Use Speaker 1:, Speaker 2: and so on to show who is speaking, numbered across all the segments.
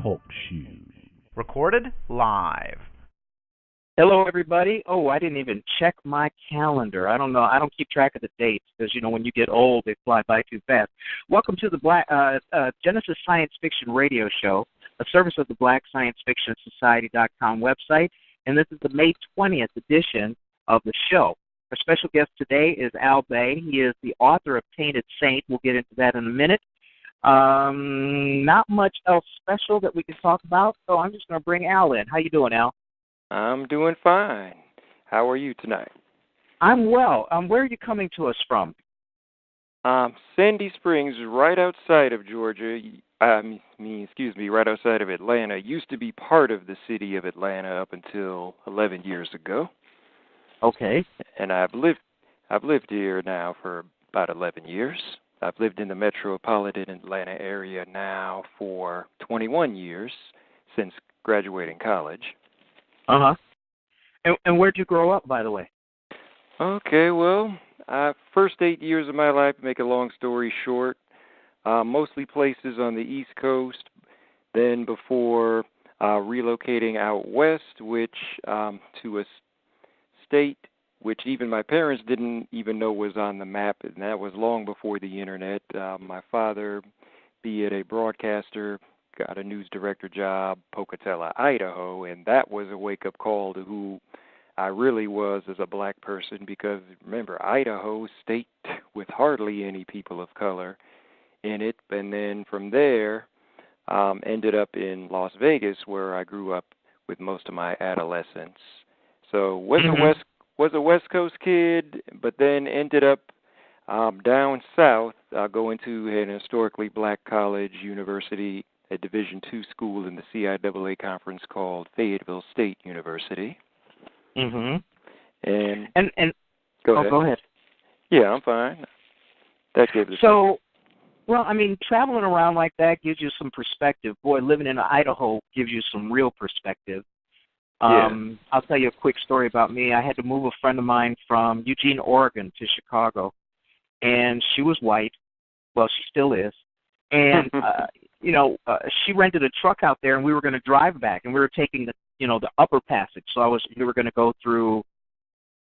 Speaker 1: Talk Shoes. Recorded live.
Speaker 2: Hello, everybody. Oh, I didn't even check my calendar. I don't know. I don't keep track of the dates because, when you get old, they fly by too fast. Welcome to the Genesis Science Fiction Radio Show, a service of the blacksciencefictionsociety.com website, and this is the May 20th edition of the show. Our special guest today is Al Bay. He is the author of Taintd Saint. We'll get into that in a minute. Not much else special that we can talk about, so I'm just going to bring Al in. How you doing, Al?
Speaker 3: I'm doing fine. How are you tonight?
Speaker 2: I'm well. Where are you coming to us from?
Speaker 3: Sandy Springs, right outside of Georgia. Right outside of Atlanta. Used to be part of the city of Atlanta up until 11 years ago.
Speaker 2: Okay.
Speaker 3: And I've lived here now for about 11 years. I've lived in the metropolitan Atlanta area now for 21 years since graduating college.
Speaker 2: Uh-huh. And where'd you grow up, by the way?
Speaker 3: Okay, well, first 8 years of my life, to make a long story short, mostly places on the East Coast, then before relocating out west, which to a state which even my parents didn't even know was on the map, and that was long before the Internet. My father, be it a broadcaster, got a news director job, Pocatello, Idaho, and that was a wake-up call to who I really was as a black person, because remember, Idaho, state with hardly any people of color in it, and then from there ended up in Las Vegas, where I grew up with most of my adolescence. So was a West Coast kid, but then ended up down south, going to an historically black college, university, a Division II school in the CIAA conference called Fayetteville State University.
Speaker 2: Mm-hmm.
Speaker 3: And go ahead.
Speaker 2: Go ahead.
Speaker 3: Yeah, I'm fine. That gave it.
Speaker 2: So, well, traveling around like that gives you some perspective. Boy, living in Idaho gives you some real perspective.
Speaker 3: Yeah.
Speaker 2: I'll tell you a quick story about me. I had to move a friend of mine from Eugene, Oregon to Chicago, and she was white. Well, she still is. And, she rented a truck out there, and we were going to drive back, and we were taking the upper passage. So we were going to go through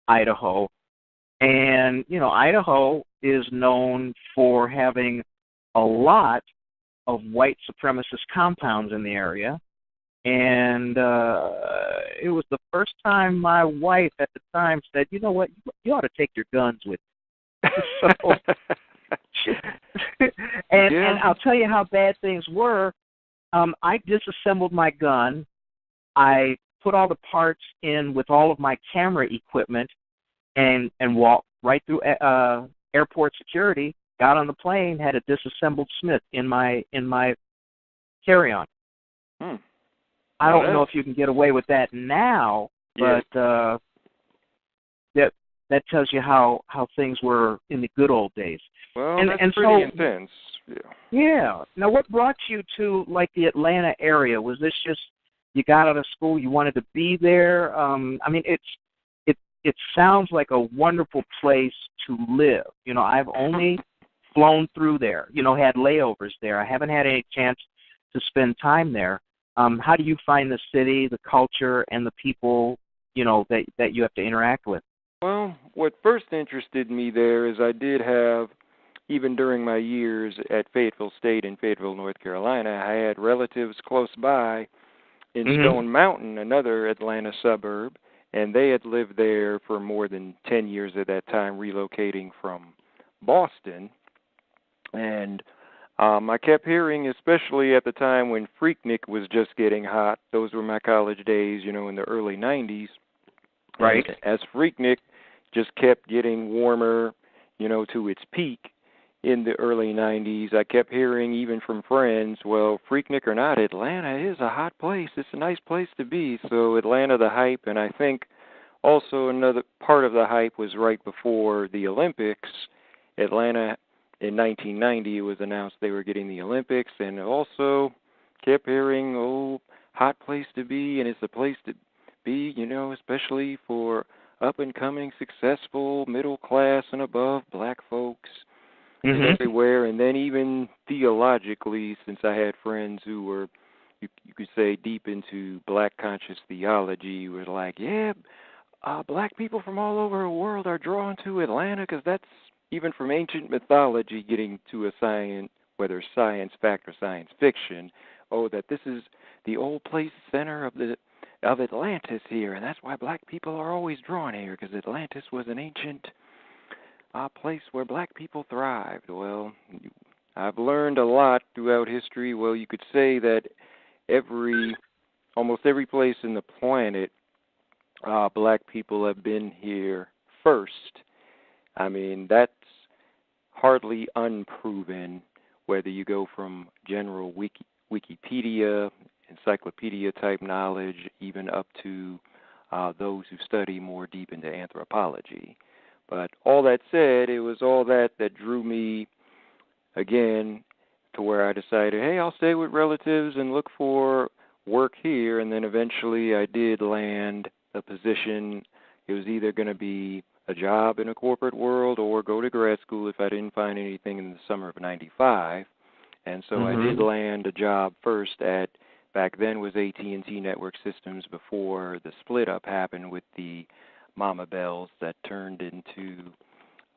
Speaker 2: Idaho. And, Idaho is known for having a lot of white supremacist compounds in the area. And it was the first time my wife at the time said, you know what, you ought to take your guns with you. And I'll tell you how bad things were. I disassembled my gun. I put all the parts in with all of my camera equipment and walked right through airport security, got on the plane, had a disassembled Smith in my carry-on. I don't know if you can get away with that now, but that tells you how things were in the good old days.
Speaker 3: Well, that's pretty intense.
Speaker 2: Yeah. Now, what brought you to the Atlanta area? Was this just you got out of school, you wanted to be there? It sounds like a wonderful place to live. I've only flown through there. Had layovers there. I haven't had any chance to spend time there. How do you find the city, the culture, and the people, that you have to interact with?
Speaker 3: Well, what first interested me there is I did have, even during my years at Fayetteville State in Fayetteville, North Carolina, I had relatives close by in Stone Mountain, another Atlanta suburb, and they had lived there for more than 10 years at that time, relocating from Boston. And I kept hearing, especially at the time when Freaknik was just getting hot, those were my college days, in the early 90s.
Speaker 2: Right.
Speaker 3: And as Freaknik just kept getting warmer, to its peak in the early 90s, I kept hearing, even from friends, well, Freaknik or not, Atlanta is a hot place. It's a nice place to be. So Atlanta, the hype, and I think also another part of the hype was right before the Olympics. Atlanta, in 1990, it was announced they were getting the Olympics, and also kept hearing, hot place to be, and it's a place to be, especially for up-and-coming, successful, middle-class and above black folks everywhere. And then even theologically, since I had friends who were, you could say deep into black conscious theology, was like, yeah, black people from all over the world are drawn to Atlanta because that's even from ancient mythology getting to a science, whether science fact or science fiction. Oh, that this is the old place center of Atlantis here, and that's why black people are always drawn here because Atlantis was an ancient place where black people thrived. Well, I've learned a lot throughout history. Well, you could say that almost every place in the planet, black people have been here first. I mean, that's hardly unproven, whether you go from general Wikipedia, encyclopedia-type knowledge, even up to those who study more deep into anthropology. But all that said, it was all that drew me, again, to where I decided, hey, I'll stay with relatives and look for work here. And then eventually I did land a position. It was either going to be a job in a corporate world or go to grad school if I didn't find anything in the summer of '95. And so I did land a job first at, back then was AT&T Network Systems before the split up happened with the Mama Bells that turned into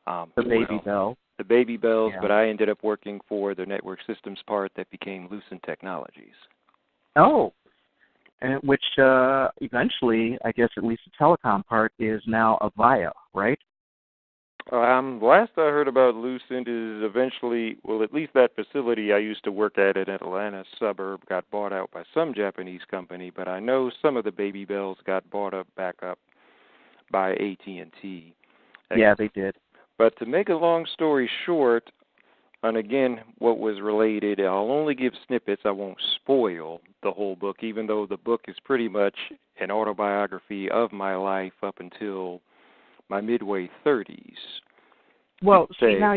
Speaker 2: the Baby Bell.
Speaker 3: The Baby Bells,
Speaker 2: Yeah.
Speaker 3: But I ended up working for the network systems part that became Lucent Technologies.
Speaker 2: Oh, and which eventually, I guess at least the telecom part is now Avaya, right?
Speaker 3: Last I heard about Lucent is eventually, well, at least that facility I used to work at in Atlanta suburb got bought out by some Japanese company, but I know some of the Baby Bells got bought back up by AT&T.
Speaker 2: Yeah, they did.
Speaker 3: But to make a long story short, and again, what was related, I'll only give snippets. I won't spoil the whole book, even though the book is pretty much an autobiography of my life up until my midway 30s.
Speaker 2: Well, see, now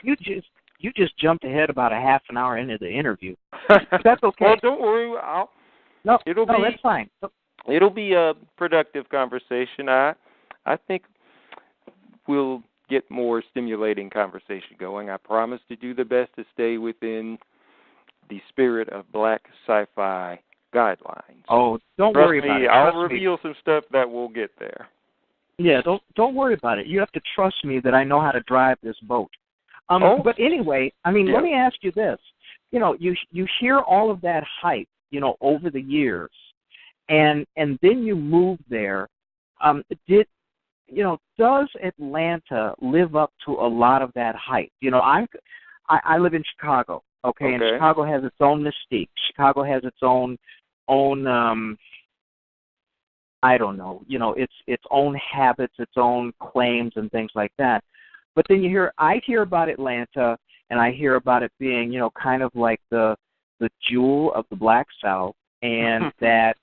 Speaker 2: you just jumped ahead about a half an hour into the interview. That's okay.
Speaker 3: Well, don't worry.
Speaker 2: That's fine.
Speaker 3: It'll be a productive conversation. I think we'll get more stimulating conversation going. I promise to do the best to stay within the spirit of black sci-fi guidelines.
Speaker 2: Oh, don't worry about it.
Speaker 3: I'll reveal some stuff that will get there.
Speaker 2: Yeah, don't worry about it. You have to trust me that I know how to drive this boat. But anyway, I mean, Let me ask you this. You know, you hear all of that hype, over the years, and then you move there. Does Atlanta live up to a lot of that hype? I live in Chicago, okay, and Chicago has its own mystique. Chicago has its own I don't know, its own habits, its own claims and things like that. But then I hear about Atlanta, and I hear about it being, kind of like the jewel of the Black South, and that,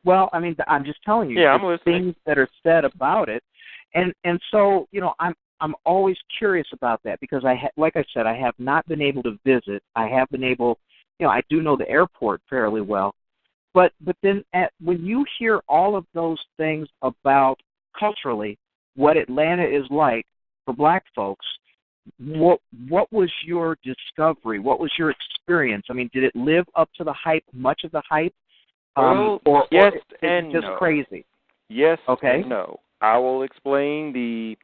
Speaker 2: well, I mean, I'm just telling you,
Speaker 3: I'm
Speaker 2: things that are said about it, and so, I'm always curious about that because like I said, I have not been able to visit. I have been able, I do know the airport fairly well. But then when you hear all of those things about culturally what Atlanta is like for black folks, what was your discovery? What was your experience? I mean, did it live up to the hype, much of the hype?
Speaker 3: Or
Speaker 2: yes
Speaker 3: or
Speaker 2: and just
Speaker 3: no.
Speaker 2: Crazy?
Speaker 3: Yes
Speaker 2: okay.
Speaker 3: And no. I will explain the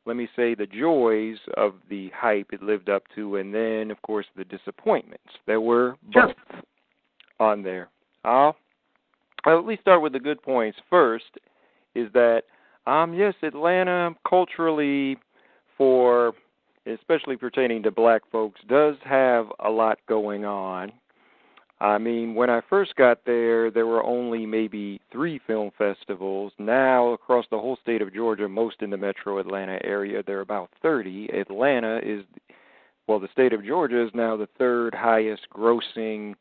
Speaker 3: let me say the joys of the hype it lived up to, and then, of course, the disappointments. There were both on there. I'll at least start with the good points first, is that, yes, Atlanta culturally, especially pertaining to black folks, does have a lot going on. I mean, when I first got there were only maybe 3 film festivals. Now, across the whole state of Georgia, most in the metro Atlanta area, there are about 30. Atlanta the state of Georgia is now the 3rd highest grossing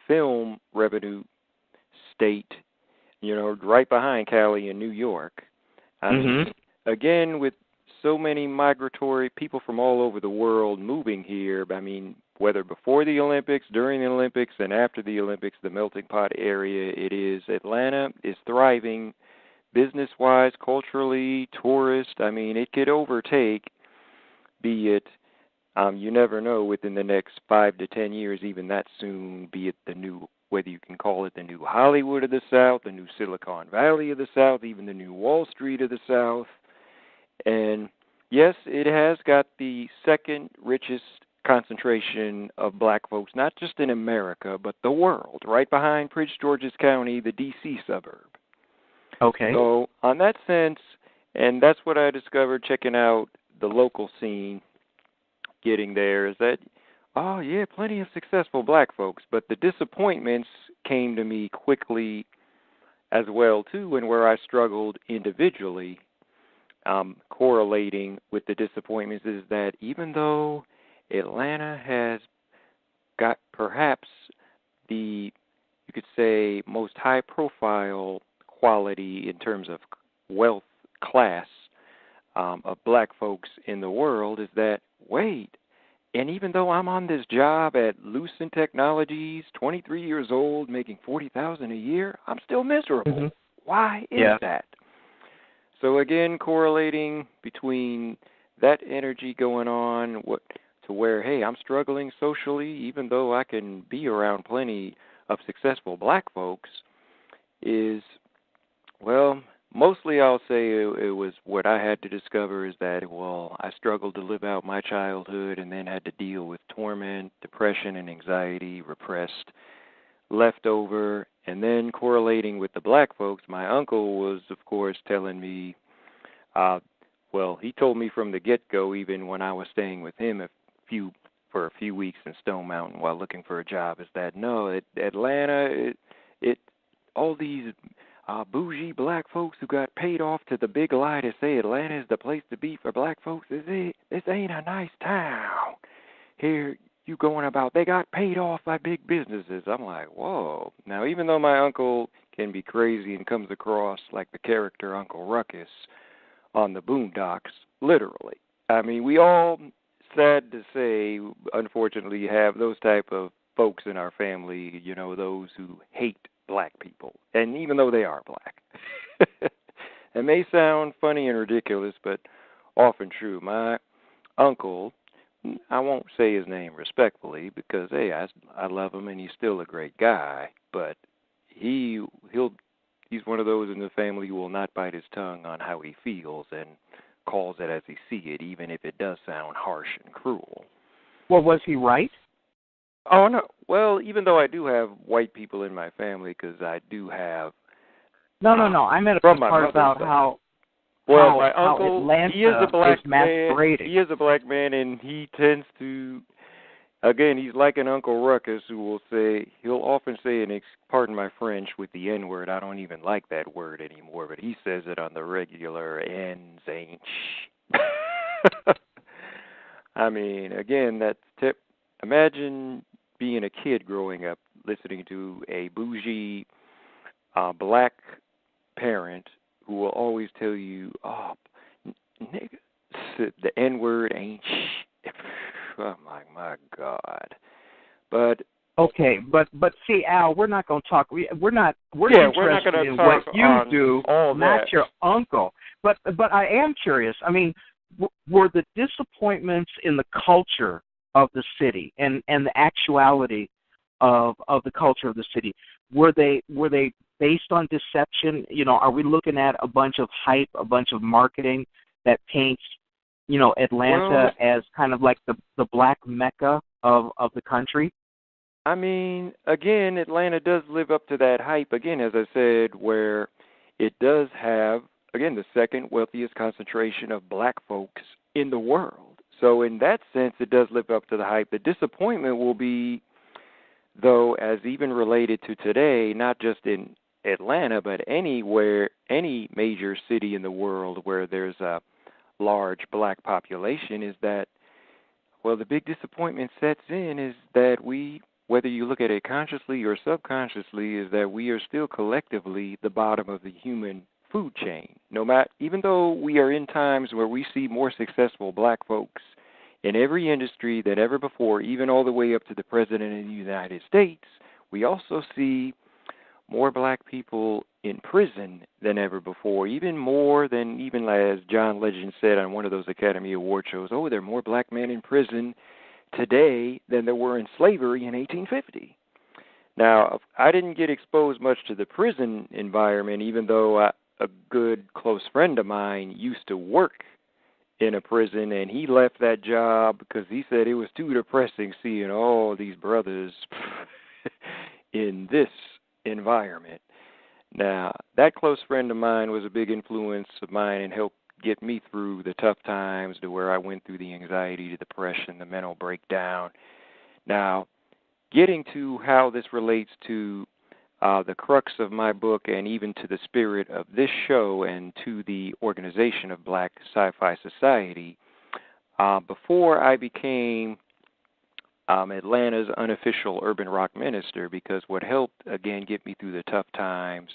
Speaker 3: film revenue state, right behind Cali and New York. Again, with so many migratory people from all over the world moving here, I mean, whether before the Olympics, during the Olympics, and after the Olympics, the melting pot area Atlanta is thriving business-wise, culturally, tourist. I mean, it could overtake, be it You never know within the next 5 to 10 years, even that soon, be it the new, whether you can call it the new Hollywood of the South, the new Silicon Valley of the South, even the new Wall Street of the South. And yes, it has got the second richest concentration of black folks, not just in America, but the world, right behind Prince George's County, the D.C. suburb.
Speaker 2: Okay.
Speaker 3: So, on that sense, and that's what I discovered checking out the local scene, getting there, is that, oh, yeah, plenty of successful black folks, but the disappointments came to me quickly as well, too, and where I struggled individually, correlating with the disappointments is that even though Atlanta has got perhaps the, you could say, most high-profile quality in terms of wealth class of black folks in the world, is that, wait, and even though I'm on this job at Lucent Technologies, 23 years old, making $40,000 a year, I'm still miserable.
Speaker 2: Mm-hmm.
Speaker 3: Why is that? So again, correlating between that energy going on to where, hey, I'm struggling socially, even though I can be around plenty of successful black folks, is, well, mostly I'll say it was what I had to discover is that, well, I struggled to live out my childhood and then had to deal with torment, depression, and anxiety, repressed, leftover, and then correlating with the black folks, my uncle was, of course, telling me, well, he told me from the get-go, even when I was staying with him for a few weeks in Stone Mountain while looking for a job, is that, no, Atlanta, all these bougie black folks who got paid off to the big lie to say Atlanta is the place to be for black folks, this ain't a nice town. Here, you going about, they got paid off by big businesses. I'm like, whoa. Now, even though my uncle can be crazy and comes across like the character Uncle Ruckus on the Boondocks, literally. I mean, we all, sad to say, unfortunately, have those type of folks in our family, you know, those who hate black people, and even though they are black. It may sound funny and ridiculous, but often true. My uncle, I won't say his name respectfully because, hey, I love him and he's still a great guy, but he's one of those in the family who will not bite his tongue on how he feels and calls it as he sees it, even if it does sound harsh and cruel.
Speaker 2: Well, was he right?
Speaker 3: Oh, no. Well, even though I do have white people in my family, because I do have...
Speaker 2: No. I meant a part about how...
Speaker 3: Well, my uncle,
Speaker 2: Atlanta
Speaker 3: he is a black man.
Speaker 2: masquerading.
Speaker 3: He is a black man, and he tends to... Again, he's like an Uncle Ruckus who will say... He'll often say, and pardon my French, with the N-word. I don't even like that word anymore, but he says it on the regular, N's ain't I mean, again, that's tip. Imagine being a kid growing up listening to a bougie black parent who will always tell you, oh, nigga, the N-word ain't shit. I'm like, my God. But
Speaker 2: okay, but see, Al, we're not going to talk. We're not
Speaker 3: interested
Speaker 2: in what you do,
Speaker 3: all
Speaker 2: not
Speaker 3: that.
Speaker 2: your uncle. But I am curious. I mean, were the disappointments in the culture of the city and the actuality of the culture of the city, were they based on deception? You know, are we looking at a bunch of hype, a bunch of marketing that paints, you know, Atlanta as kind of like the black Mecca of the country?
Speaker 3: I mean, again, Atlanta does live up to that hype, again, as I said, where it does have, again, the second wealthiest concentration of black folks in the world. So in that sense, it does live up to the hype. The disappointment will be, though, as even related to today, not just in Atlanta, but anywhere, any major city in the world where there's a large black population, is that, well, the big disappointment sets in is that we, whether you look at it consciously or subconsciously, is that we are still collectively the bottom of the human food chain. No matter, even though we are in times where we see more successful black folks in every industry than ever before, even all the way up to the President of the United States, we also see more black people in prison than ever before, even more than, even as John Legend said on one of those Academy Award shows, oh, there are more black men in prison today than there were in slavery in 1850. Now, I didn't get exposed much to the prison environment, even though a good close friend of mine used to work in a prison, and he left that job because he said it was too depressing seeing all these brothers in this environment. Now, that close friend of mine was a big influence of mine and helped get me through the tough times to where I went through the anxiety, the depression, the mental breakdown. Now, getting to how this relates to the crux of my book and even to the spirit of this show and to the organization of Black Sci-Fi Society, before I became Atlanta's unofficial urban rock minister, because what helped, again, get me through the tough times,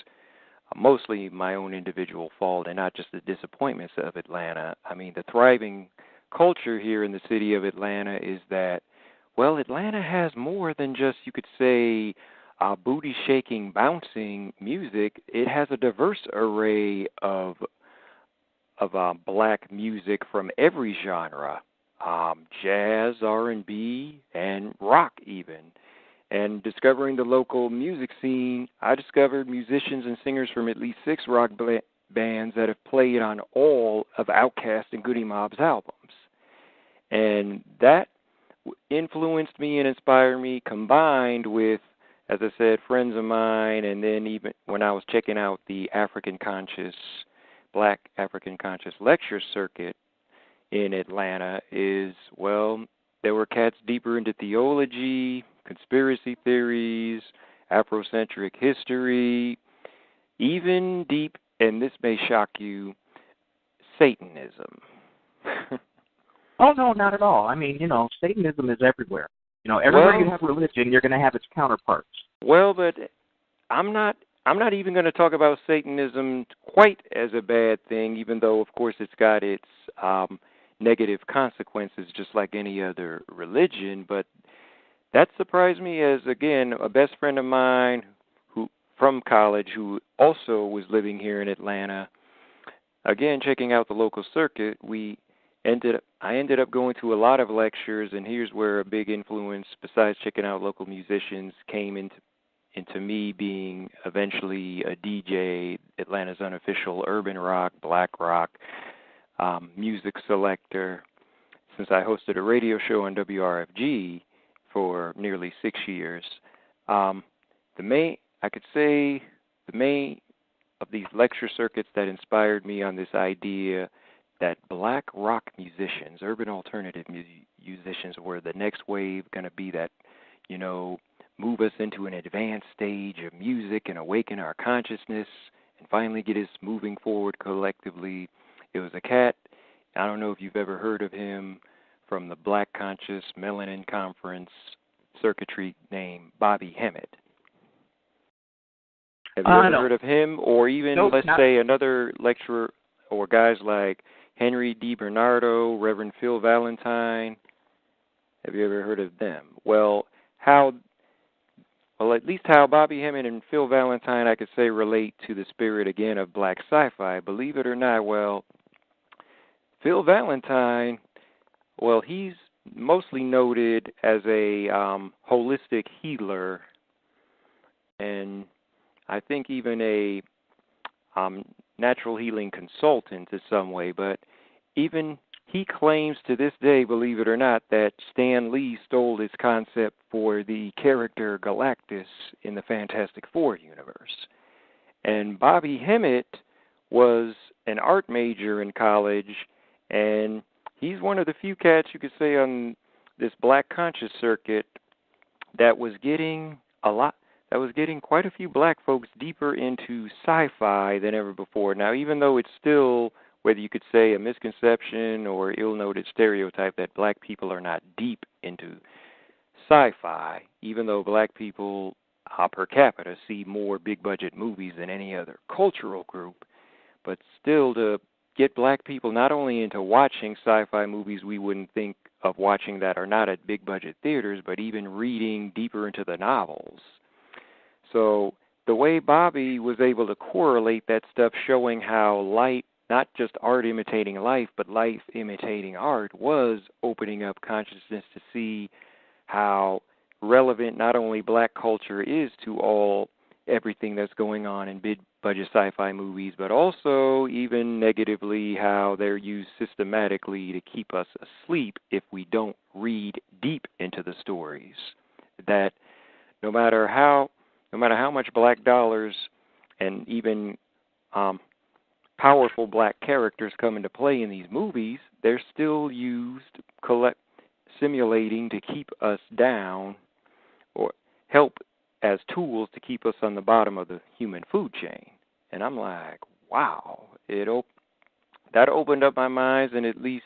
Speaker 3: mostly my own individual fault and not just the disappointments of Atlanta. I mean, the thriving culture here in the city of Atlanta is that, well, Atlanta has more than just, you could say, booty-shaking, bouncing music. It has a diverse array of black music from every genre. Jazz, R&B, and rock even. And discovering the local music scene, I discovered musicians and singers from at least 6 rock bands that have played on all of Outkast and Goody Mob's albums. And that influenced me and inspired me, combined with, as I said, friends of mine, and then even when I was checking out the Black African Conscious lecture circuit in Atlanta, is, well, there were cats deeper into theology, conspiracy theories, Afrocentric history, even deep, and this may shock you, Satanism.
Speaker 2: Oh, no, not at all. I mean, Satanism is everywhere. Everywhere you have religion, you're going to have its counterparts.
Speaker 3: Well, but I'm not even going to talk about Satanism quite as a bad thing, even though, of course, it's got its negative consequences just like any other religion. But that surprised me as, again, a best friend of mine from college who also was living here in Atlanta, again, checking out the local circuit, I ended up going to a lot of lectures, and here's where a big influence, besides checking out local musicians, came into me being eventually a DJ, Atlanta's unofficial urban rock, black rock music selector, since I hosted a radio show on WRFG for nearly 6 years. The main of these lecture circuits that inspired me on this idea that black rock musicians, urban alternative musicians, were the next wave going to be that, move us into an advanced stage of music and awaken our consciousness and finally get us moving forward collectively. It was a cat, I don't know if you've ever heard of him, from the Black Conscious Melanin Conference circuitry, named Bobby Hemmett. Have you ever heard of him? Or even, say, another lecturer, or guys like Henry D. Bernardo, Reverend Phil Valentine. Have you ever heard of them? Well, at least how Bobby Hemmett and Phil Valentine, I could say, relate to the spirit, again, of black sci-fi. Believe it or not, well, Phil Valentine, well, he's mostly noted as a holistic healer, and I think even a natural healing consultant in some way, but even he claims to this day, believe it or not, that Stan Lee stole his concept for the character Galactus in the Fantastic Four universe. And Bobby Hemmett was an art major in college, and he's one of the few cats you could say on this black conscious circuit that was getting quite a few black folks deeper into sci-fi than ever before. Now, even though it's still, whether you could say a misconception or ill-noted stereotype that black people are not deep into sci-fi, even though black people per capita see more big-budget movies than any other cultural group, but still to get black people not only into watching sci-fi movies we wouldn't think of watching that are not at big-budget theaters, but even reading deeper into the novels. So the way Bobby was able to correlate that stuff, showing how light, not just art imitating life, but life imitating art, was opening up consciousness to see how relevant not only black culture is to everything that's going on in big budget sci-fi movies, but also even negatively how they're used systematically to keep us asleep if we don't read deep into the stories. That no matter how much black dollars and even powerful black characters come into play in these movies, they're still used simulating to keep us down or help as tools to keep us on the bottom of the human food chain. And I'm like, wow, that opened up my mind, and at least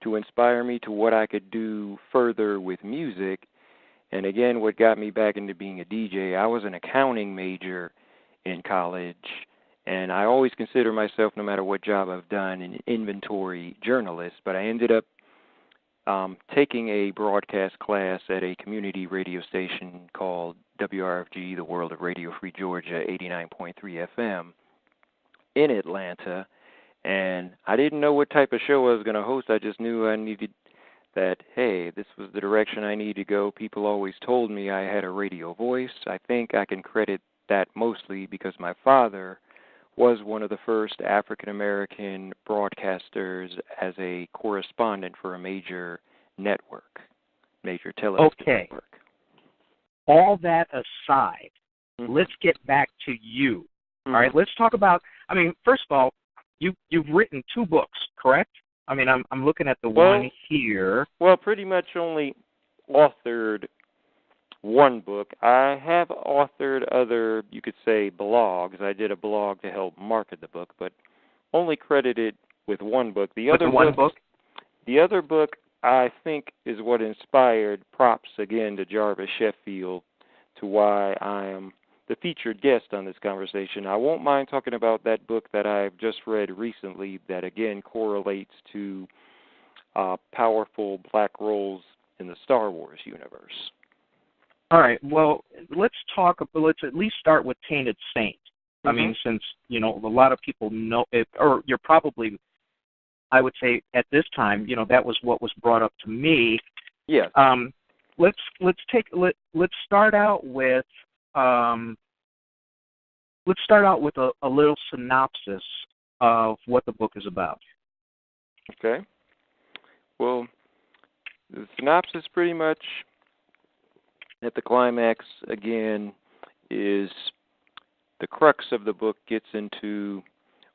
Speaker 3: to inspire me to what I could do further with music. And again, what got me back into being a DJ, I was an accounting major in college, and I always consider myself, no matter what job I've done, an inventory journalist, but I ended up taking a broadcast class at a community radio station called WRFG, the World of Radio Free Georgia, 89.3 FM in Atlanta. And I didn't know what type of show I was going to host. I just knew I needed that, hey, this was the direction I need to go. People always told me I had a radio voice. I think I can credit that mostly because my father was one of the first African-American broadcasters as a correspondent for a major network, major television network.
Speaker 2: All that aside, let's get back to you. All right, let's talk about, first of all, you've written 2 books, correct? I'm looking at the one here.
Speaker 3: Well, pretty much only authored 1 book. I have authored other, you could say, blogs. I did a blog to help market the book, but only credited with 1 book. The other book, I think, is what inspired, props again to Jarvis Sheffield, to why I am the featured guest on this conversation. I won't mind talking about that book that I've just read recently that, again, correlates to powerful black roles in the Star Wars universe.
Speaker 2: All right. Well, let's at least start with Tainted Saint. Since, a lot of people know it, or you're probably, I would say at this time, that was what was brought up to me.
Speaker 3: Yes.
Speaker 2: Let's start out with a little synopsis of what the book is about.
Speaker 3: Okay. Well, the synopsis pretty much at the climax, again, is the crux of the book gets into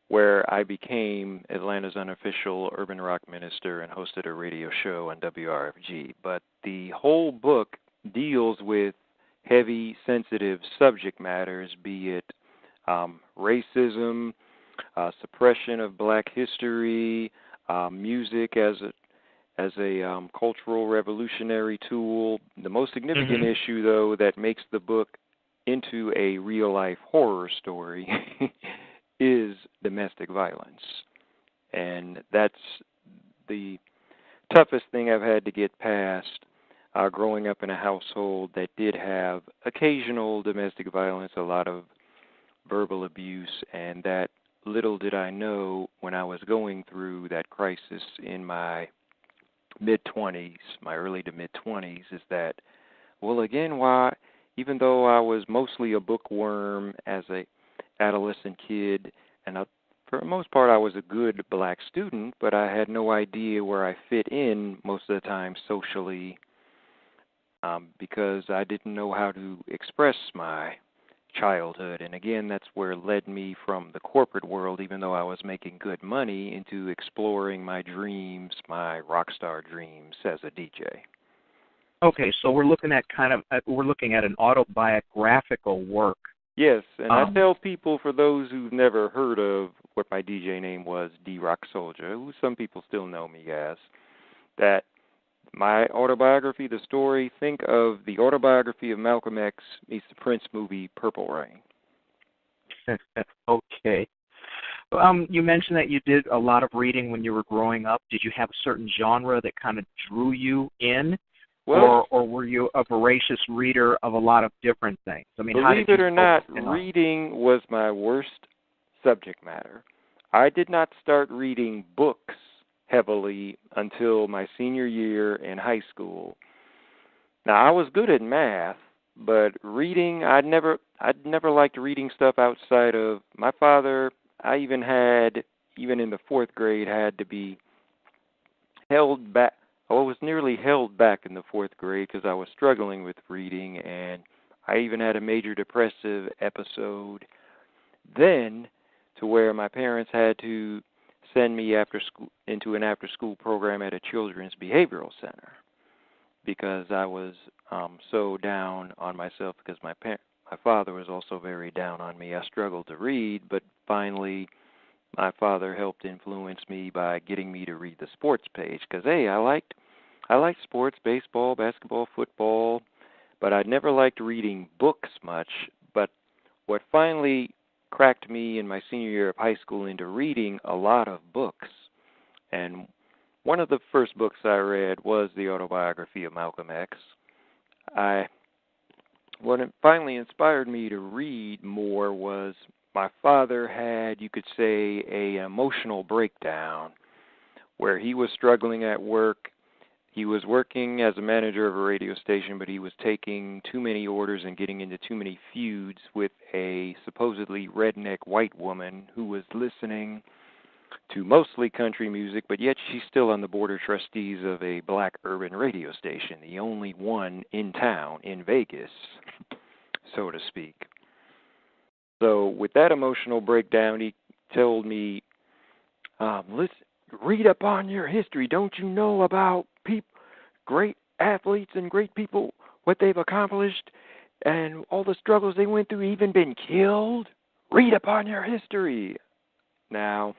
Speaker 3: where I became Atlanta's unofficial urban rock minister and hosted a radio show on WRFG. But the whole book deals with heavy, sensitive subject matters, be it racism, suppression of black history, music as a cultural revolutionary tool. The most significant issue, though, that makes the book into a real-life horror story is domestic violence. And that's the toughest thing I've had to get past growing up in a household that did have occasional domestic violence, a lot of verbal abuse, and that little did I know when I was going through that crisis in my mid-20s, my early to mid-20s, is that, well, again, why, even though I was mostly a bookworm as a adolescent kid, and for the most part I was a good black student, but I had no idea where I fit in most of the time socially because I didn't know how to express my childhood. And again, that's where it led me from the corporate world, even though I was making good money, into exploring my dreams, my rock star dreams as a DJ.
Speaker 2: Okay, so we're looking at an autobiographical work.
Speaker 3: Yes, and I tell people, for those who've never heard of what my DJ name was, D-Rock Soldier, who some people still know me as, that my autobiography, the story, think of the autobiography of Malcolm X meets the Prince movie Purple Rain.
Speaker 2: Okay. You mentioned that you did a lot of reading when you were growing up. Did you have a certain genre that kind of drew you in?
Speaker 3: Well,
Speaker 2: or were you a voracious reader of a lot of different things? I mean, how did
Speaker 3: believe it
Speaker 2: you
Speaker 3: or not,
Speaker 2: focus in on?
Speaker 3: reading was my worst subject matter. I did not start reading books heavily until my senior year in high school. Now, I was good at math, but reading, I'd never liked reading stuff outside of my father. I even in the fourth grade, had to be held back. I was nearly held back in the fourth grade because I was struggling with reading, and I even had a major depressive episode then, to where my parents had to send me after school into an after-school program at a children's behavioral center because I was so down on myself because my father was also very down on me. I struggled to read, but finally my father helped influence me by getting me to read the sports page because, hey, I liked sports, baseball, basketball, football, but I never liked reading books much. But what finally cracked me in my senior year of high school into reading a lot of books, and one of the first books I read was the autobiography of Malcolm X. What finally inspired me to read more was my father had, you could say, an emotional breakdown where he was struggling at work. He was working as a manager of a radio station, but he was taking too many orders and getting into too many feuds with a supposedly redneck white woman who was listening to mostly country music, but yet she's still on the board of trustees of a black urban radio station, the only one in town, in Vegas, so to speak. So with that emotional breakdown, he told me, listen, read up on your history. Don't you know about great athletes and great people, what they've accomplished, and all the struggles they went through, even been killed? Read up on your history. Now,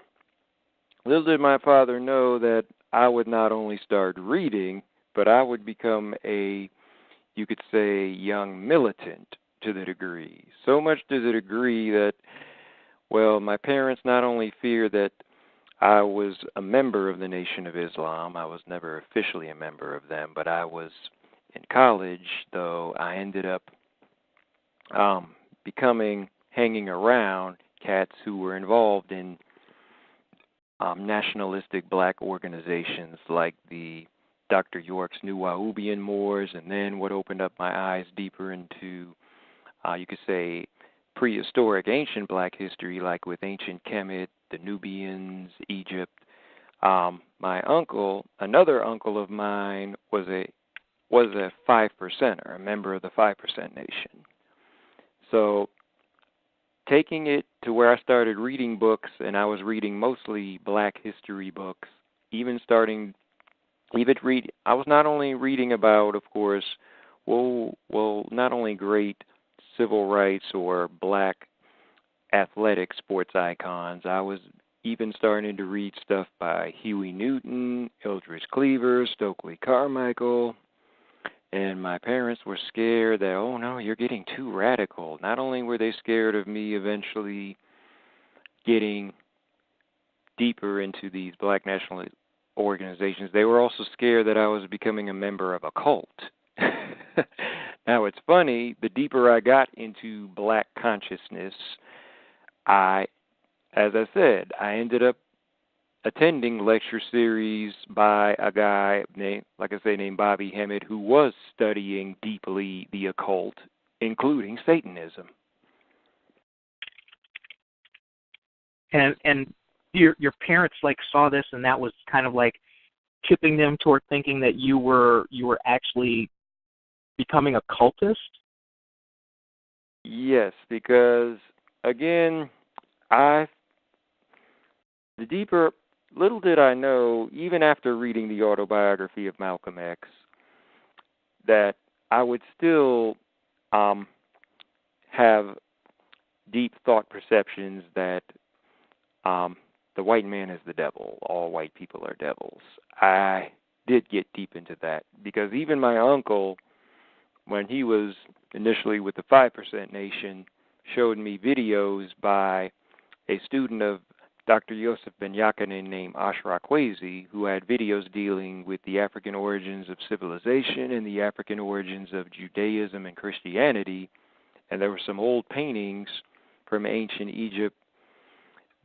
Speaker 3: little did my father know that I would not only start reading, but I would become a, you could say, young militant to the degree. So much to the degree that, well, my parents not only fear that I was a member of the Nation of Islam. I was never officially a member of them, but I was in college, though I ended up hanging around cats who were involved in nationalistic black organizations like the Dr. York's New Wahhabian Moors, and then what opened up my eyes deeper into, you could say, prehistoric ancient black history, like with ancient Kemet, the Nubians, Egypt. My uncle, another uncle of mine, was a 5%er, a member of the 5% Nation. So taking it to where I started reading books, and I was reading mostly black history books, I was not only reading about, of course, not only great civil rights or black athletic sports icons, I was even starting to read stuff by Huey Newton, Eldridge Cleaver, Stokely Carmichael, and my parents were scared that, oh no, you're getting too radical. Not only were they scared of me eventually getting deeper into these black national organizations, they were also scared that I was becoming a member of a cult. Now, it's funny, the deeper I got into black consciousness, as I said, I ended up attending lecture series by a guy named Bobby Hemmett, who was studying deeply the occult, including Satanism.
Speaker 2: And your parents saw this, and that was kind of tipping them toward thinking that you were actually becoming a cultist?
Speaker 3: Yes, because again, little did I know, even after reading the autobiography of Malcolm X, that I would still have deep thought perceptions that the white man is the devil. All white people are devils. I did get deep into that because even my uncle, when he was initially with the 5% Nation, showed me videos by a student of Dr. Yosef Ben Yakinen named Ashraf Kwesi, who had videos dealing with the African origins of civilization and the African origins of Judaism and Christianity. And there were some old paintings from ancient Egypt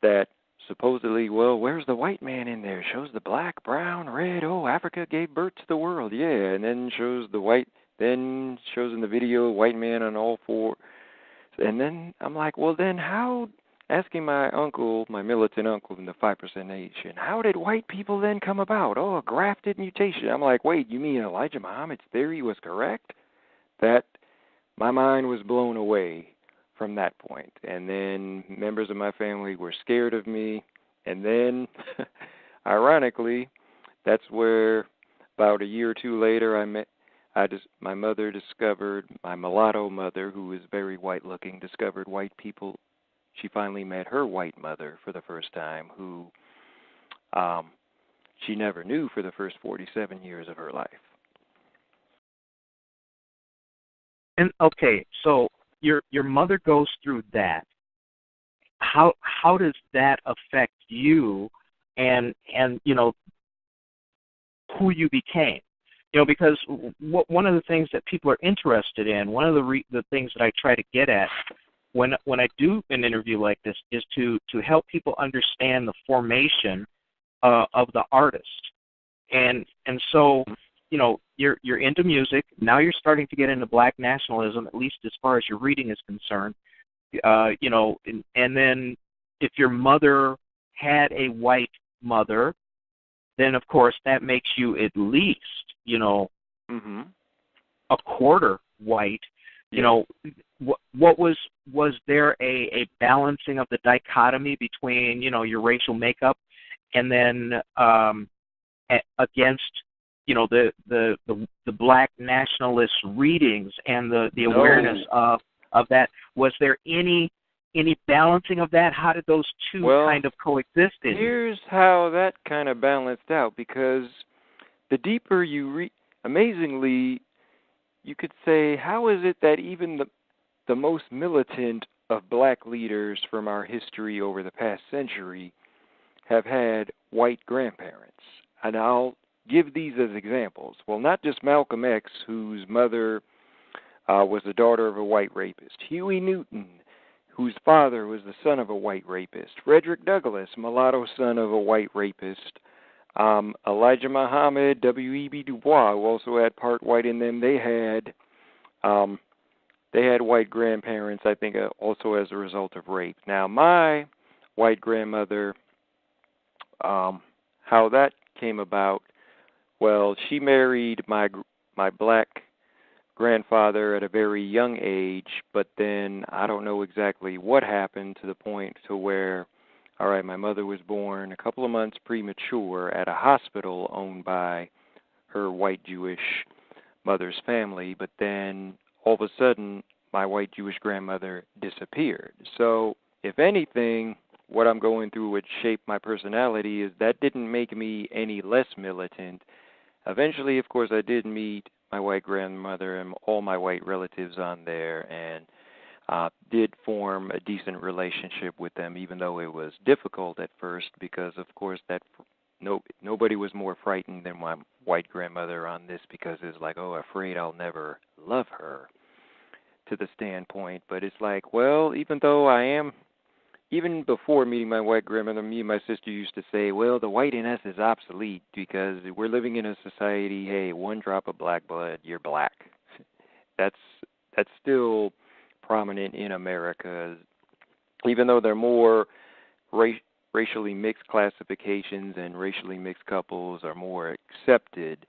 Speaker 3: that supposedly, well, where's the white man in there? Shows the black, brown, red. Oh, Africa gave birth to the world. Yeah, and then shows the white, then shows in the video white man on all four. And then I'm like, well, then how, asking my uncle, my militant uncle in the 5% Nation, how did white people then come about? Oh, a grafted mutation. I'm like, wait, you mean Elijah Muhammad's theory was correct? That my mind was blown away from that point. And then members of my family were scared of me. And then, ironically, that's where about a year or two later my mother discovered, my mulatto mother, who is very white-looking, discovered white people. She finally met her white mother for the first time, who she never knew for the first 47 years of her life.
Speaker 2: And okay, so your mother goes through that. How does that affect you and you know who you became? You know, because one of the things that people are interested in, one of the things that I try to get at when I do an interview like this is to help people understand the formation of the artist. And so, you know, you're into music. Now you're starting to get into black nationalism, at least as far as your reading is concerned. You know, and then if your mother had a white mother, then of course that makes you at least, you know, a quarter white. You know, what was there a balancing of the dichotomy between, you know, your racial makeup and then against, you know, the black nationalist readings and the awareness of that? Was there any balancing of that? How did those two kind of coexist in you?
Speaker 3: Here's how that kind of balanced out, because the deeper you read, amazingly, you could say, how is it that even the most militant of black leaders from our history over the past century have had white grandparents? And I'll give these as examples. Well, not just Malcolm X, whose mother was the daughter of a white rapist. Huey Newton, whose father was the son of a white rapist. Frederick Douglass, mulatto son of a white rapist. Elijah Muhammad, W.E.B. Du Bois, who also had part white in them. They had white grandparents, I think, also as a result of rape. Now, my white grandmother, how that came about, well, she married my black grandfather at a very young age, but then I don't know exactly what happened to the point to where, all right, my mother was born a couple of months premature at a hospital owned by her white Jewish mother's family, but then all of a sudden my white Jewish grandmother disappeared. So, if anything, what I'm going through which shaped my personality is that didn't make me any less militant. Eventually, of course, I did meet my white grandmother and all my white relatives on there, and did form a decent relationship with them, even though it was difficult at first because, of course, nobody was more frightened than my white grandmother on this, because it's like, oh, afraid I'll never love her, to the standpoint. But it's like, well, even before meeting my white grandmother, me and my sister used to say, well, the white in us is obsolete because we're living in a society, hey, one drop of black blood, you're black. That's still prominent in America, even though there are more racially mixed classifications and racially mixed couples are more accepted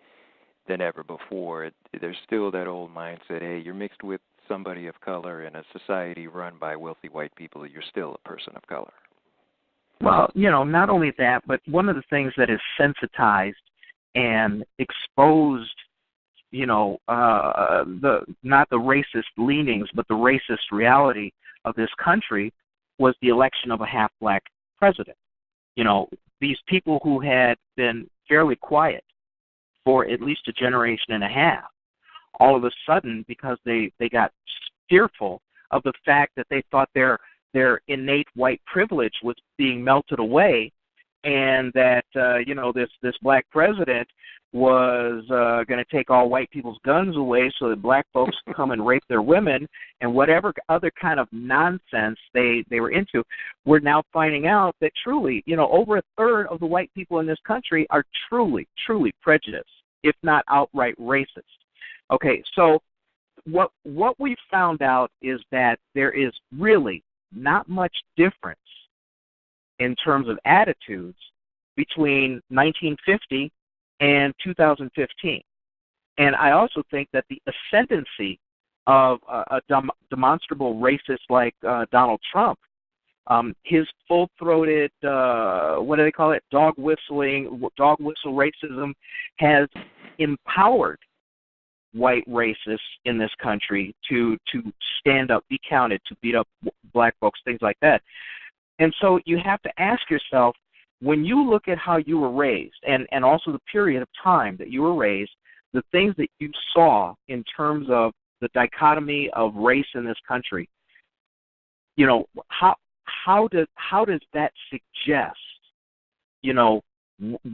Speaker 3: than ever before. There's still that old mindset, hey, you're mixed with somebody of color in a society run by wealthy white people, you're still a person of color.
Speaker 2: Well, you know, not only that, but one of the things that is sensitized and exposed, you know, not the racist leanings, but the racist reality of this country was the election of a half-black president. You know, these people who had been fairly quiet for at least a generation and a half, all of a sudden, because they got fearful of the fact that they thought their their innate white privilege was being melted away, and that this black president was going to take all white people's guns away so that black folks could come and rape their women and whatever other kind of nonsense they were into. We're now finding out that truly, over a third of the white people in this country are truly prejudiced, if not outright racist. Okay, so what we found out is that there is really not much difference in terms of attitudes between 1950 and 2015. And I also think that the ascendancy of a demonstrable racist like Donald Trump, his full-throated, what do they call it, dog whistle racism, has empowered white racists in this country to stand up, be counted, to beat up black folks, things like that. And so you have to ask yourself, when you look at how you were raised and also the period of time that you were raised, the things that you saw in terms of the dichotomy of race in this country, how does that suggest,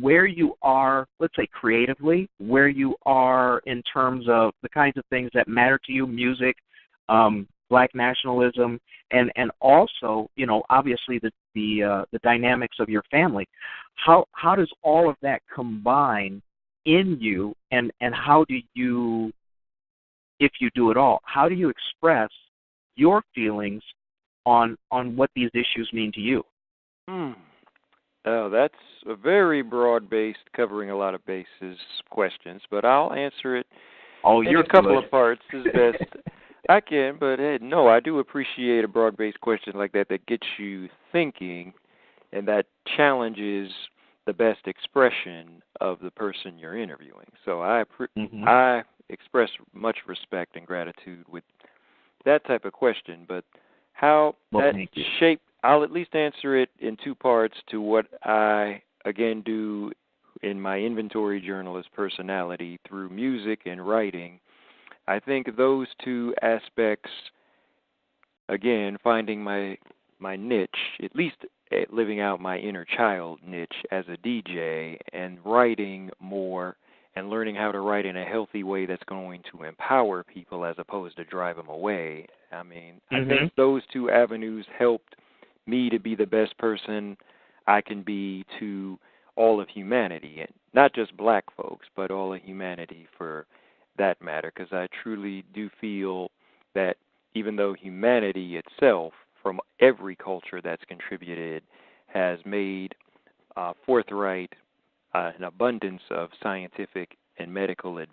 Speaker 2: where you are, let's say creatively, where you are in terms of the kinds of things that matter to you, music, black nationalism, and also, obviously the dynamics of your family. How does all of that combine in you, and how do you, if you do at all, how do you express your feelings on what these issues mean to you?
Speaker 3: Oh, that's a very broad-based, covering a lot of bases questions, but I'll answer it in a couple of parts as best I can. But hey, no, I do appreciate a broad-based question like that gets you thinking and that challenges the best expression of the person you're interviewing. So I express much respect and gratitude with that type of question. But how that shaped, I'll at least answer it in two parts to what I, again, do in my inventory journalist personality through music and writing. I think those two aspects, again, finding my niche, at least living out my inner child niche as a DJ, and writing more and learning how to write in a healthy way that's going to empower people as opposed to drive them away. I mean, I think those two avenues helped me to be the best person I can be to all of humanity, and not just black folks, but all of humanity for that matter, because I truly do feel that even though humanity itself, from every culture that's contributed, has made forthright an abundance of scientific and medical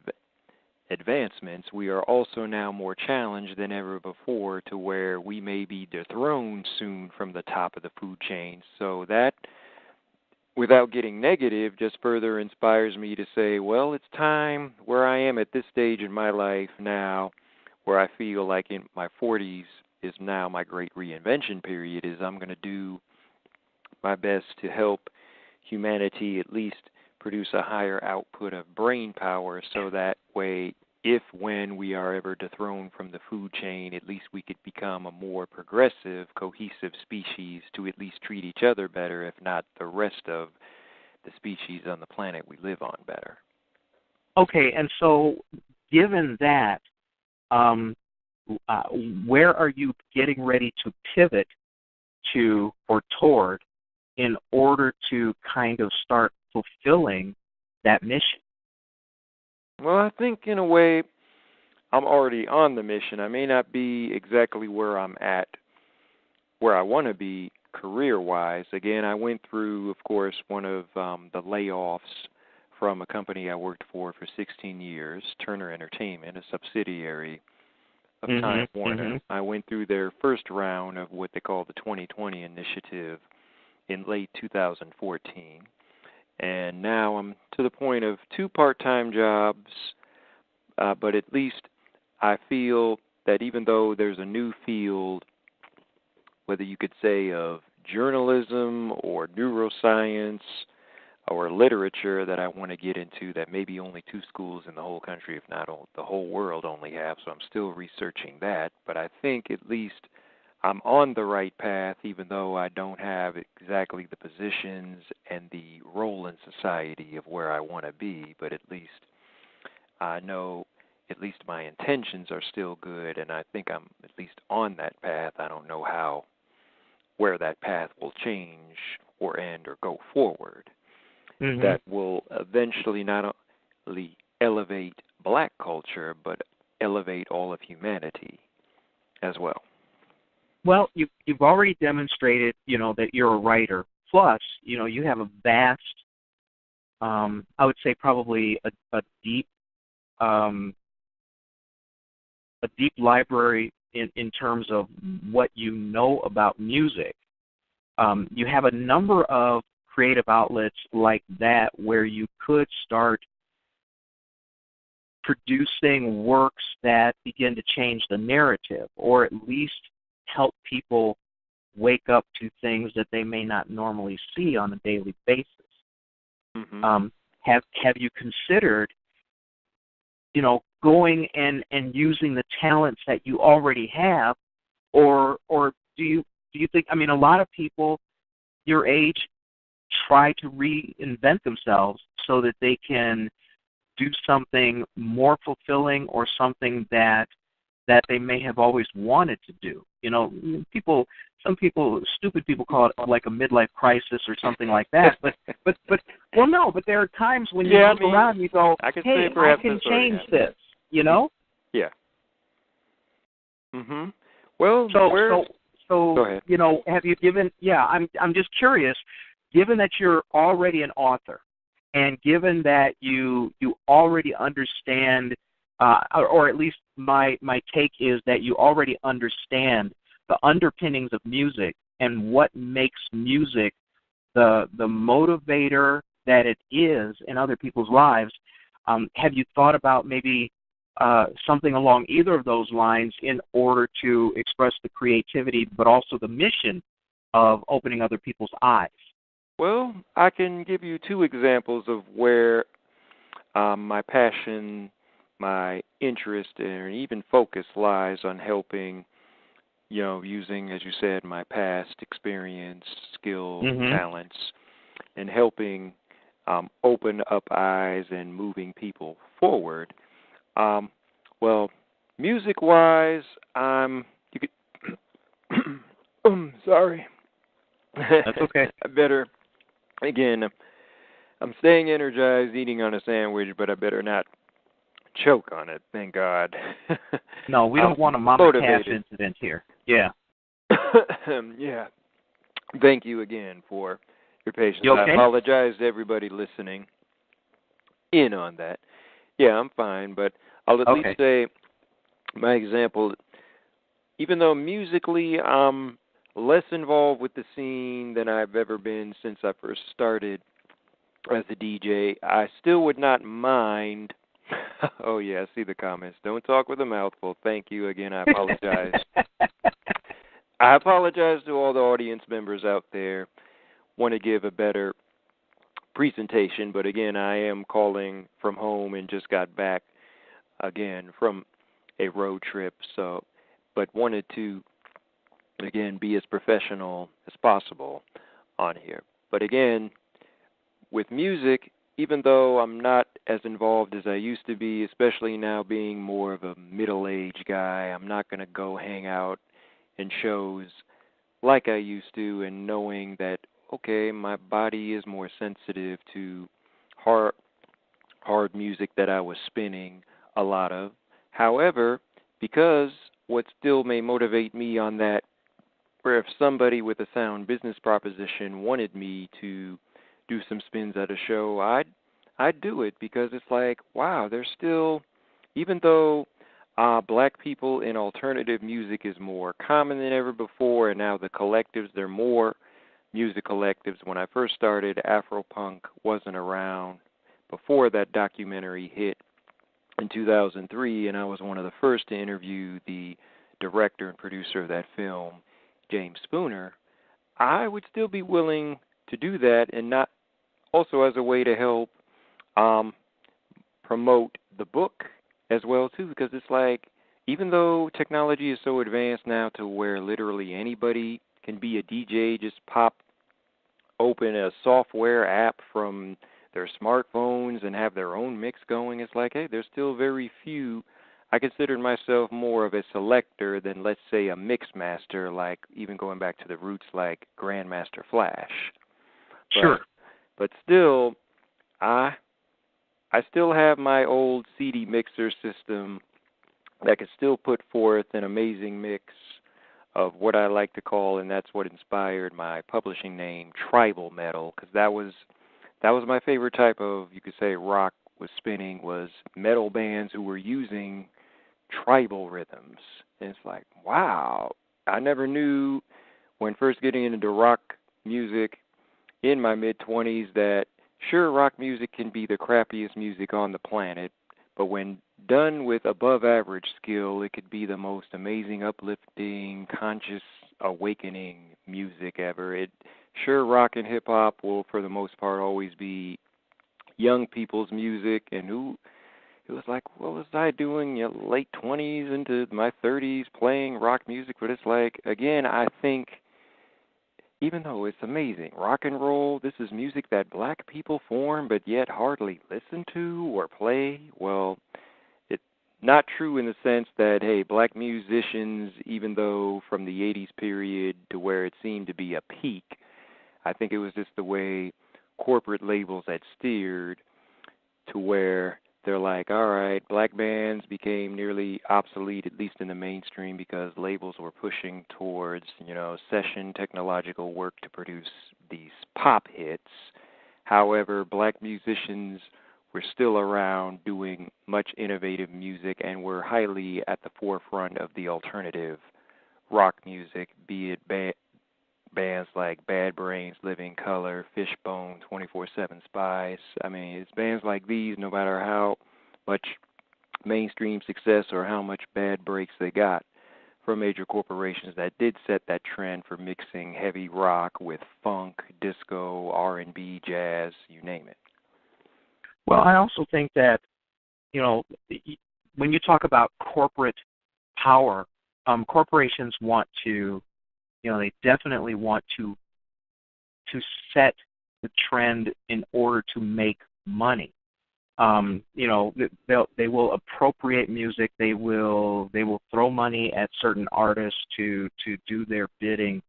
Speaker 3: advancements, we are also now more challenged than ever before to where we may be dethroned soon from the top of the food chain. So that, without getting negative, just further inspires me to say, well, it's time where I am at this stage in my life now, where I feel like in my 40s is now my great reinvention period, is I'm going to do my best to help humanity at least produce a higher output of brain power, so that way, when we are ever dethroned from the food chain, at least we could become a more progressive, cohesive species to at least treat each other better, if not the rest of the species on the planet we live on better.
Speaker 2: Okay, and so given that, where are you getting ready to pivot to or toward in order to kind of start fulfilling that mission?
Speaker 3: Well, I think in a way I'm already on the mission. I may not be exactly where I'm at, where I want to be career-wise. Again, I went through, of course, one of the layoffs from a company I worked for 16 years, Turner Entertainment, a subsidiary of Time Warner. I went through their first round of what they call the 2020 initiative in late 2014. And now I'm to the point of 2 part-time jobs, but at least I feel that even though there's a new field, whether you could say of journalism or neuroscience or literature that I want to get into, that maybe only 2 schools in the whole country, if not the whole world, only have, so I'm still researching that. But I think at least I'm on the right path, even though I don't have exactly the positions and the role in society of where I want to be, but at least I know at least my intentions are still good, and I think I'm at least on that path. I don't know where that path will change or end or go forward.
Speaker 2: Mm-hmm.
Speaker 3: That will eventually not only elevate black culture, but elevate all of humanity as well.
Speaker 2: Well, you've already demonstrated, that you're a writer. Plus, you have a vast, I would say probably a deep library in terms of what you know about music. You have a number of creative outlets like that where you could start producing works that begin to change the narrative, or at least help people wake up to things that they may not normally see on a daily basis.
Speaker 3: Mm-hmm.
Speaker 2: Have you considered, going and using the talents that you already have, or do you think? I mean, a lot of people your age try to reinvent themselves so that they can do something more fulfilling or something that they may have always wanted to do. Some people, stupid people call it like a midlife crisis or something like that. But no. But there are times when you look around and you go, "Hey, I can change this."
Speaker 3: Yeah. Mhm. Well,
Speaker 2: so
Speaker 3: go ahead.
Speaker 2: Have you given? Yeah, I'm just curious. Given that you're already an author, and given that you already understand, or at least my take is that you already understand the underpinnings of music and what makes music the motivator that it is in other people's lives, have you thought about maybe something along either of those lines in order to express the creativity but also the mission of opening other people's eyes?
Speaker 3: Well, I can give you two examples of where my passion, my interest, and even focus lies on helping, using, as you said, my past experience, skills, talents, and helping open up eyes and moving people forward. Well, music-wise, you could. Sorry.
Speaker 2: That's okay.
Speaker 3: I better. Again, I'm staying energized, eating on a sandwich, but I better not choke on it. Thank God.
Speaker 2: No, we don't want a mama cash incident here. Yeah.
Speaker 3: Yeah. Thank you again for your patience.
Speaker 2: You okay?
Speaker 3: I apologize to everybody listening in on that. Yeah, I'm fine, but I'll at least say my example, even though musically I'm less involved with the scene than I've ever been since I first started as a DJ, I still would not mind. Oh, yeah, I see the comments. Don't talk with a mouthful. Thank you again. I apologize. I apologize to all the audience members out there. Want to give a better presentation, but again, I am calling from home and just got back again from a road trip, but wanted to again be as professional as possible on here. But again, with music, even though I'm not as involved as I used to be, especially now being more of a middle-aged guy, I'm not going to go hang out in shows like I used to, and knowing that, okay, my body is more sensitive to hard music that I was spinning a lot of. However, because what still may motivate me on that, where if somebody with a sound business proposition wanted me to do some spins at a show, I'd do it, because it's like, wow, there's still, even though black people in alternative music is more common than ever before, and now the collectives, there are more music collectives. When I first started, Afropunk wasn't around before that documentary hit in 2003, and I was one of the first to interview the director and producer of that film, James Spooner. I would still be willing to do that, and not also as a way to help promote the book as well too, because it's like, even though technology is so advanced now to where literally anybody can be a DJ, just pop open a software app from their smartphones and have their own mix going, it's like, hey, there's still very few. I consider myself more of a selector than, let's say, a mix master, like even going back to the roots like Grandmaster Flash.
Speaker 2: Sure.
Speaker 3: But still, I still have my old CD mixer system that can still put forth an amazing mix of what I like to call, and that's what inspired my publishing name, tribal metal, because that was my favorite type of, you could say, rock was spinning, was metal bands who were using tribal rhythms. And it's like, wow, I never knew when first getting into rock music in my mid-20s that, sure, rock music can be the crappiest music on the planet, but when done with above-average skill, it could be the most amazing, uplifting, conscious, awakening music ever. Sure, rock and hip-hop will, for the most part, always be young people's music, and it was like, what was I doing, late 20s into my 30s playing rock music? But it's like, again, I think, even though it's amazing, rock and roll, this is music that black people form but yet hardly listen to or play. Well, it's not true in the sense that, hey, black musicians, even though from the 80s period to where it seemed to be a peak, I think it was just the way corporate labels had steered to where they're like, all right, black bands became nearly obsolete, at least in the mainstream, because labels were pushing towards, session technological work to produce these pop hits. However, black musicians were still around doing much innovative music and were highly at the forefront of the alternative rock music, be it bands like Bad Brains, Living Color, Fishbone, 24/7 Spies. I mean, it's bands like these, no matter how much mainstream success or how much bad breaks they got from major corporations, that did set that trend for mixing heavy rock with funk, disco, R&B, jazz, you name it.
Speaker 2: Well, I also think that, when you talk about corporate power, corporations want to, they definitely want to set the trend in order to make money. They will appropriate music. They will throw money at certain artists to do their bidding.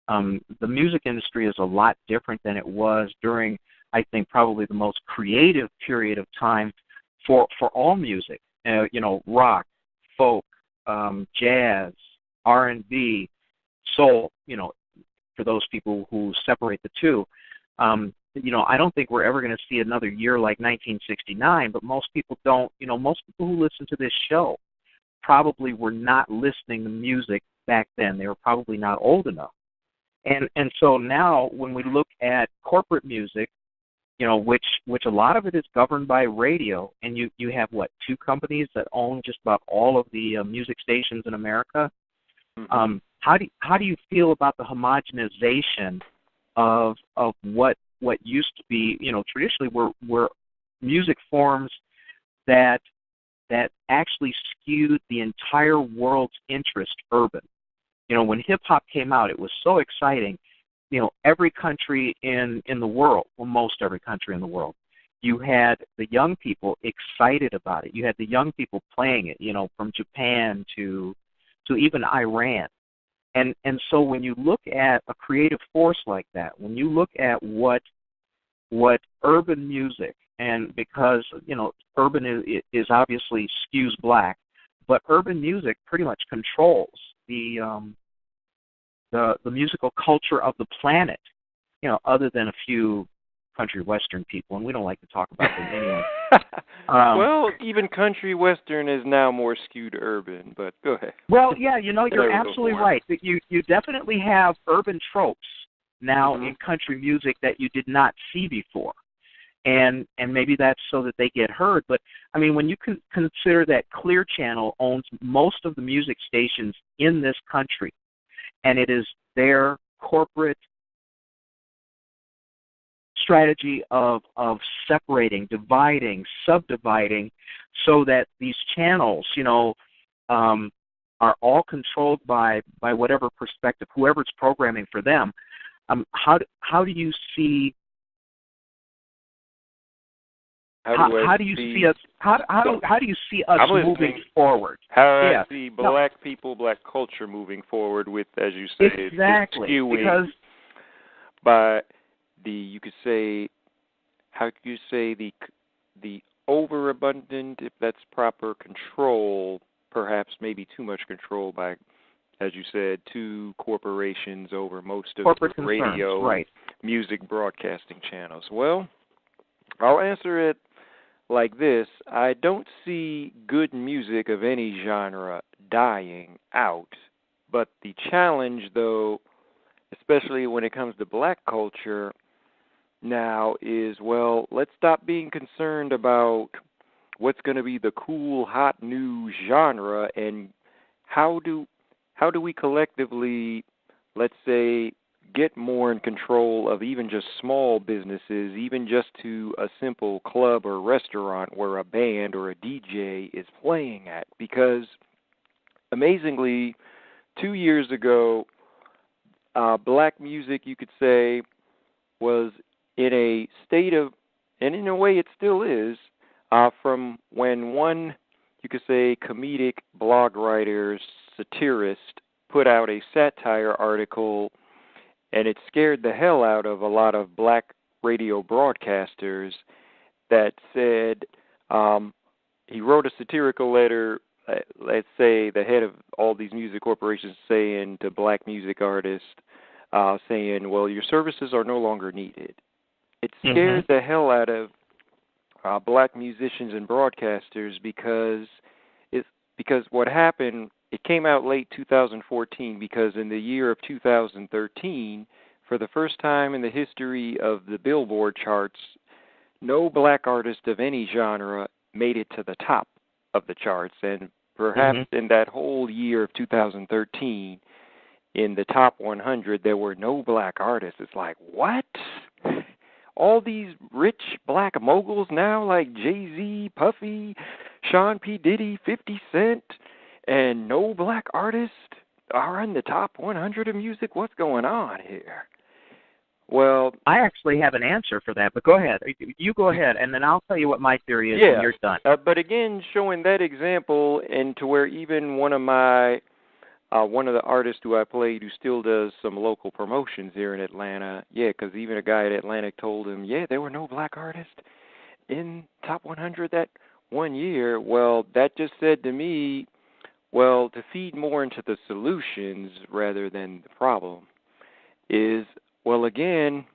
Speaker 2: The music industry is a lot different than it was during, I think, probably the most creative period of time for all music. Rock, folk, jazz, R&B, soul, for those people who separate the two. I don't think we're ever going to see another year like 1969, but most people don't. Most people who listen to this show probably were not listening to music back then. They were probably not old enough. And so now when we look at corporate music, which a lot of it is governed by radio, and you have, two companies that own just about all of the music stations in America.
Speaker 3: Mm-hmm.
Speaker 2: How do you feel about the homogenization of what used to be, traditionally were music forms that actually skewed the entire world's interest urban? When hip hop came out, it was so exciting. Every country in the world, well, most every country in the world, you had the young people excited about it. You had the young people playing it, from Japan to even Iran. And so when you look at a creative force like that, when you look at what urban music, and because urban is obviously skews black, but urban music pretty much controls the musical culture of the planet, other than a few country western people, and we don't like to talk about them anyway.
Speaker 3: Well, even country western is now more skewed urban, but go ahead.
Speaker 2: Well, yeah, you're absolutely right. You definitely have urban tropes now in country music that you did not see before. And maybe that's so that they get heard. But, I mean, when you consider that Clear Channel owns most of the music stations in this country, and it is their corporate strategy of separating, dividing, subdividing, so that these channels, are all controlled by whatever perspective, whoever's programming for them. How do you see? How do you see us? How do you see us moving forward?
Speaker 3: How I see black people, black culture moving forward with, as you say,
Speaker 2: exactly, because
Speaker 3: by you could say, how could you say the overabundant, if that's proper, control, perhaps maybe too much control by, as you said, two corporations over most of
Speaker 2: corporate
Speaker 3: the radio,
Speaker 2: right,
Speaker 3: music broadcasting channels. Well, I'll answer it like this. I don't see good music of any genre dying out, but the challenge, though, especially when it comes to black culture now, is, well, let's stop being concerned about what's going to be the cool, hot new genre, and how do we collectively, let's say, get more in control of even just small businesses, even just to a simple club or restaurant where a band or a DJ is playing at. Because amazingly, 2 years ago, black music, you could say, was in a state of, and in a way it still is, from when one, you could say, comedic blog writer, satirist, put out a satire article, and it scared the hell out of a lot of black radio broadcasters that said, he wrote a satirical letter, let's say the head of all these music corporations saying to black music artists, saying, well, your services are no longer needed. It scared the hell out of black musicians and broadcasters because what happened, it came out late 2014, because in the year of 2013, for the first time in the history of the Billboard charts, no black artist of any genre made it to the top of the charts. And perhaps in that whole year of 2013, in the top 100, there were no black artists. It's like, what? All these rich black moguls now, like Jay-Z, Puffy, Sean P. Diddy, 50 Cent, and no black artists are in the top 100 of music? What's going on here? Well,
Speaker 2: I actually have an answer for that, but go ahead. You go ahead, and then I'll tell you what my theory is when you're done.
Speaker 3: But again, showing that example, and to where even one of the artists who I played who still does some local promotions here in Atlanta, because even a guy at Atlantic told him, there were no black artists in top 100 that one year. Well, that just said to me, well, to feed more into the solutions rather than the problem is, well, again,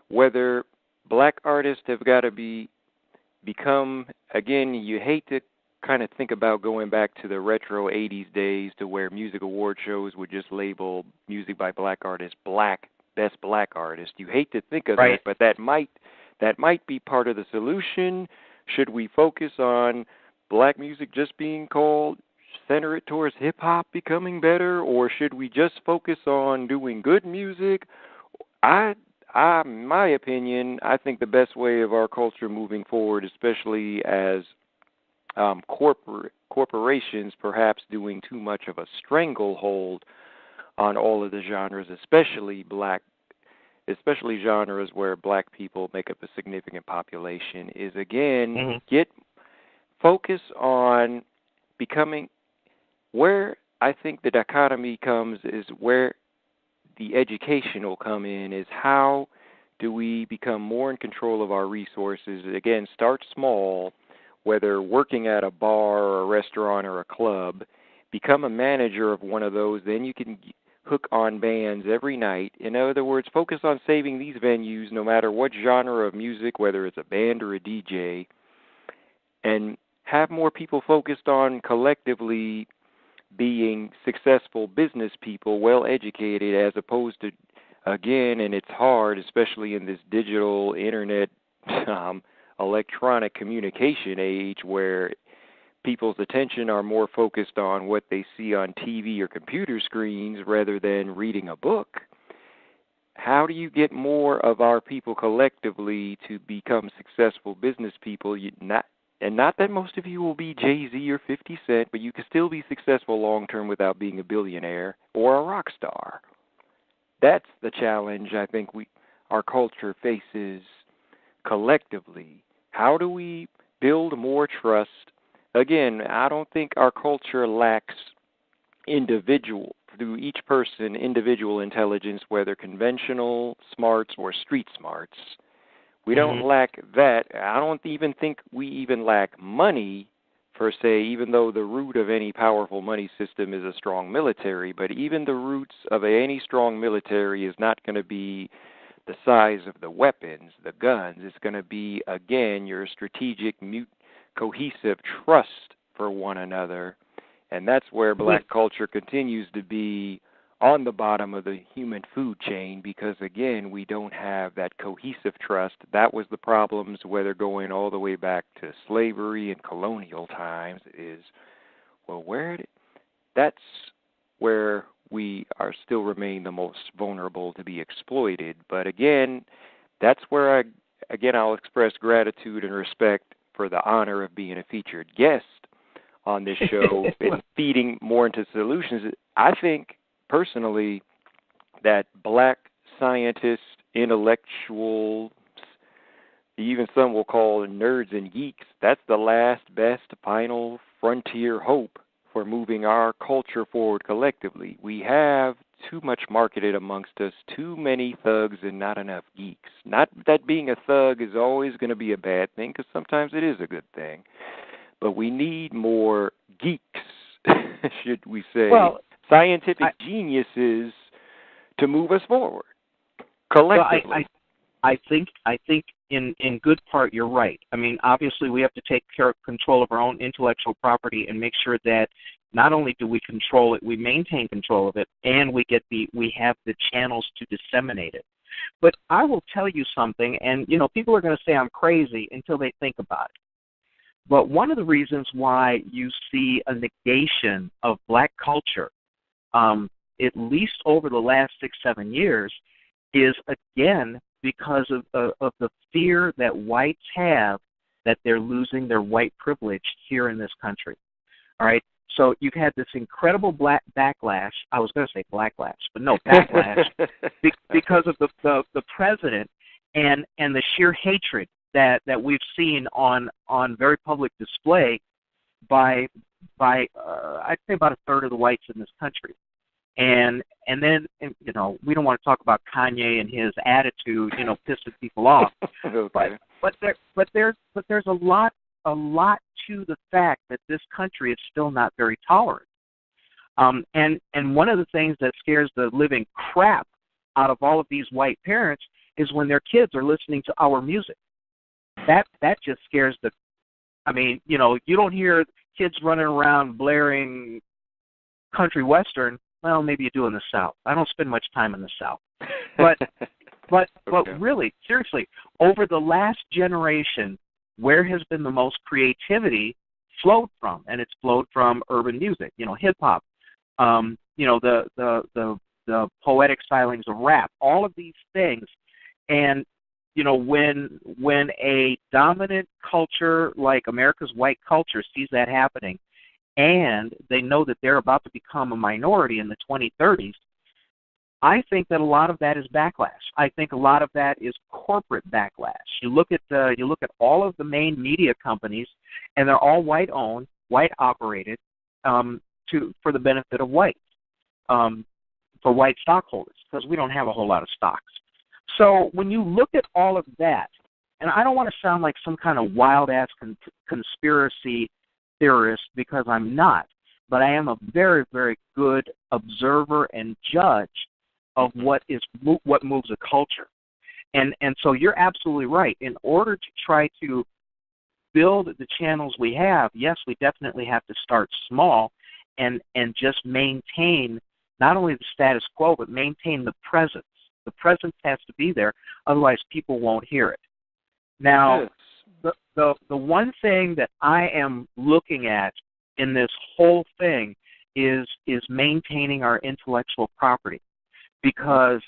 Speaker 3: whether black artists have got to become, again, you hate to kind of think about going back to the retro 80s days to where music award shows would just label music by black artists best black artist. You hate to think of that, but that might be part of the solution. Should we focus on black music just being called, center it towards hip-hop becoming better, or should we just focus on doing good music? My opinion, I think the best way of our culture moving forward, especially as corporations perhaps doing too much of a stranglehold on all of the genres, especially genres where black people make up a significant population, is again get focus on becoming, where I think the dichotomy comes is where the education will come in, is how do we become more in control of our resources. Again, start small, whether working at a bar or a restaurant or a club, become a manager of one of those, then you can hook on bands every night. In other words, focus on saving these venues no matter what genre of music, whether it's a band or a DJ, and have more people focused on collectively being successful business people, well-educated, as opposed to, again, and it's hard, especially in this digital, internet, electronic communication age where people's attention are more focused on what they see on TV or computer screens rather than reading a book. How do you get more of our people collectively to become successful business people? And not that most of you will be Jay-Z or 50 Cent, but you can still be successful long-term without being a billionaire or a rock star. That's the challenge I think our culture faces collectively. How do we build more trust? Again, I don't think our culture lacks through each person, individual intelligence, whether conventional smarts or street smarts. We don't lack that. I don't even think we even lack money, per se, even though the root of any powerful money system is a strong military. But even the roots of any strong military is not going to be the size of the weapons, the guns. It's going to be, again, your strategic, cohesive trust for one another. And that's where black culture continues to be on the bottom of the human food chain because, again, we don't have that cohesive trust. That was the problems, whether going all the way back to slavery and colonial times, is, well, that's where we still remain the most vulnerable to be exploited. But, again, that's where, I'll express gratitude and respect for the honor of being a featured guest on this show and feeding more into solutions. I think, personally, that black scientists, intellectuals, even some will call nerds and geeks, that's the last, best, final frontier hope for moving our culture forward collectively. We have too much marketed amongst us, too many thugs and not enough geeks. Not that being a thug is always going to be a bad thing, because sometimes it is a good thing. But we need more geeks, should we say, scientific geniuses to move us forward collectively.
Speaker 2: Well, I think in good part you're right. I mean, obviously we have to take control of our own intellectual property and make sure that not only do we control it, we maintain control of it, and we have the channels to disseminate it. But I will tell you something, and people are going to say I'm crazy until they think about it. But one of the reasons why you see a negation of black culture, at least over the last 6-7 years, is again because of the fear that whites have that they're losing their white privilege here in this country. All right? So you've had this incredible backlash. I was going to say blacklash, but no, backlash because of the president and the sheer hatred that we've seen on very public display by I'd say about a third of the whites in this country. And then we don't want to talk about Kanye and his attitude, pissing people off.
Speaker 3: Okay.
Speaker 2: But there's a lot to the fact that this country is still not very tolerant. And one of the things that scares the living crap out of all of these white parents is when their kids are listening to our music. That just scares you don't hear kids running around blaring country western. Well, maybe you do in the South. I don't spend much time in the South. But really, seriously, over the last generation, where has been the most creativity flowed from? And it's flowed from urban music, hip hop, the poetic stylings of rap, all of these things. And when a dominant culture like America's white culture sees that happening, and they know that they're about to become a minority in the 2030s, I think that a lot of that is backlash. I think a lot of that is corporate backlash. You look at all of the main media companies, and they're all white-owned, white-operated, for the benefit of whites, for white stockholders, because we don't have a whole lot of stocks. So when you look at all of that, and I don't want to sound like some kind of wild-ass conspiracy theorist, because I'm not, but I am a very, very good observer and judge of what moves a culture. And so you're absolutely right. In order to try to build the channels we have, yes, we definitely have to start small and just maintain not only the status quo, but maintain the presence. The presence has to be there, otherwise people won't hear it. Now, the one thing that I am looking at in this whole thing is maintaining our intellectual property, because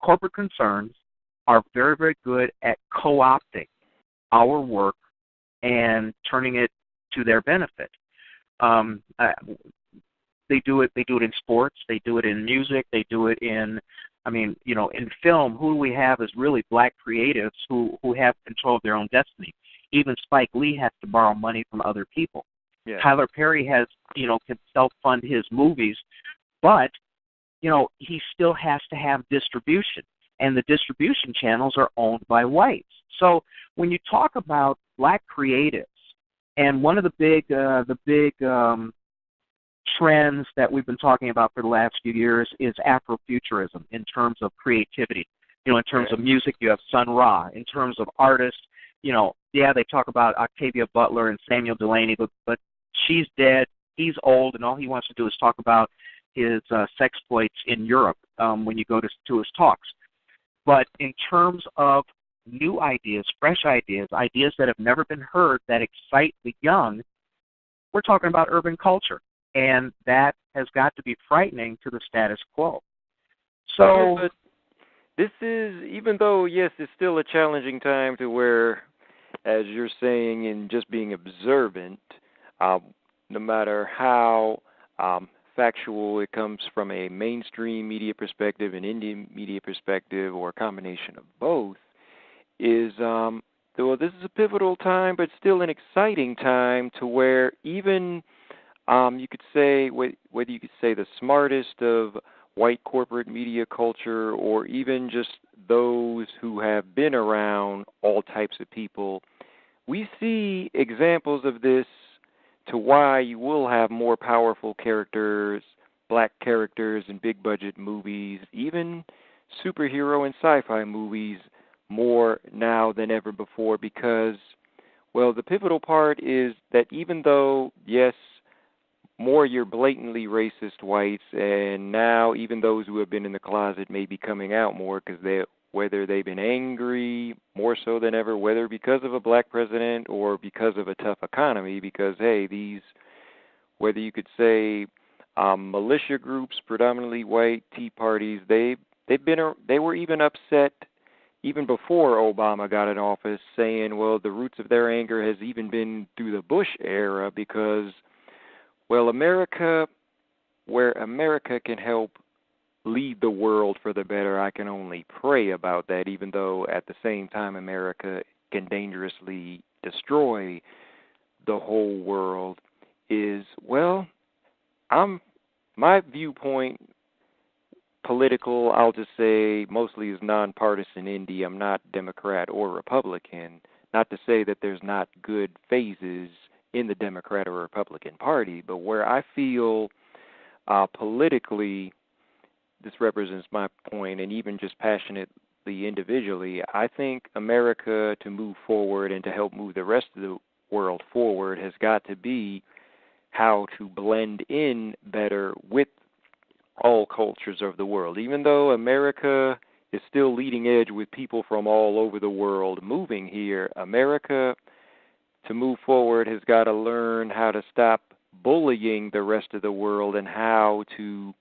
Speaker 2: corporate concerns are very, very good at co-opting our work and turning it to their benefit. They do it in sports, they do it in music, they do it in, in film. Who we have is really black creatives who have control of their own destiny. Even Spike Lee has to borrow money from other people. Yeah. Tyler Perry has, can self-fund his movies, but, he still has to have distribution, and the distribution channels are owned by whites. So when you talk about black creatives, and one of the big trends that we've been talking about for the last few years is Afrofuturism in terms of creativity. In terms of music, you have Sun Ra. In terms of artists, they talk about Octavia Butler and Samuel Delaney, but she's dead, he's old, and all he wants to do is talk about his sexploits in Europe when you go to his talks. But in terms of new ideas, fresh ideas, ideas that have never been heard that excite the young, we're talking about urban culture. And that has got to be frightening to the status quo. So,
Speaker 3: but this is, even though, yes, it's still a challenging time to where, as you're saying, in just being observant, no matter how factual it comes from a mainstream media perspective, an indie media perspective, or a combination of both, is, well, this is a pivotal time, but still an exciting time to where even... you could say, whether you could say the smartest of white corporate media culture, or even just those who have been around all types of people, we see examples of this to why you will have more powerful characters, black characters in big budget movies, even superhero and sci-fi movies more now than ever before, because, well, the pivotal part is that even though, yes, more your blatantly racist whites, and now even those who have been in the closet may be coming out more because whether they've been angry more so than ever, whether because of a black president or because of a tough economy, because, hey, these, whether you could say militia groups, predominantly white, Tea Parties, they were even upset even before Obama got in office, saying, well, the roots of their anger has even been through the Bush era because, well, America, where America can help lead the world for the better, I can only pray about that, even though at the same time America can dangerously destroy the whole world, is, well, my viewpoint, political, I'll just say, mostly is nonpartisan indie. I'm not Democrat or Republican. Not to say that there's not good phases in the Democrat or Republican Party, but where I feel politically, this represents my point, and even just passionately individually, I think America, to move forward and to help move the rest of the world forward, has got to be how to blend in better with all cultures of the world. Even though America is still leading edge with people from all over the world moving here, America, to move forward, has got to learn how to stop bullying the rest of the world and how to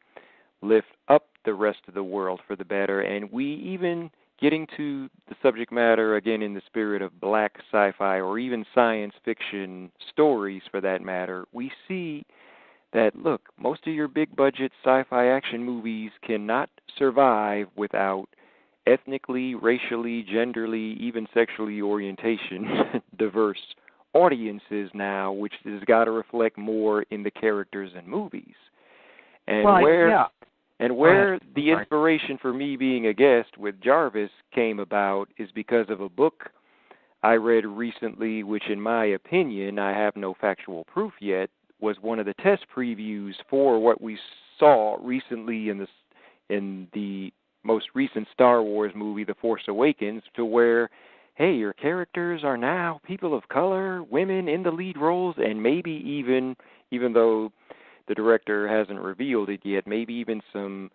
Speaker 3: lift up the rest of the world for the better. And we even, getting to the subject matter, again, in the spirit of black sci-fi or even science fiction stories for that matter, we see that, look, most of your big-budget sci-fi action movies cannot survive without ethnically, racially, genderly, even sexually orientation diverse audiences now, which has got to reflect more in the characters and movies. And where the inspiration for me being a guest with Jarvis came about is because of a book I read recently, which in my opinion, I have no factual proof yet, was one of the test previews for what we saw recently in the most recent Star Wars movie, The Force Awakens, to where, hey, your characters are now people of color, women in the lead roles, and maybe even though the director hasn't revealed it yet, maybe even some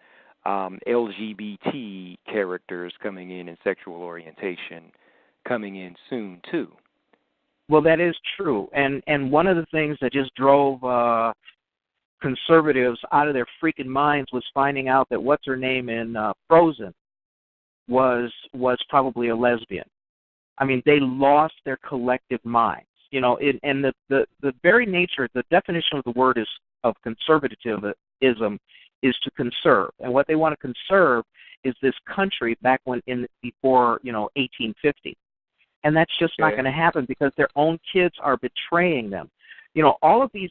Speaker 3: LGBT characters coming in and sexual orientation coming in soon, too.
Speaker 2: Well, that is true. And one of the things that just drove conservatives out of their freaking minds was finding out that what's-her-name in Frozen was probably a lesbian. I mean, they lost their collective minds. And the very nature, the definition of the word is of conservatism is to conserve. And what they want to conserve is this country back before 1850. And that's just not going to happen because their own kids are betraying them. All of these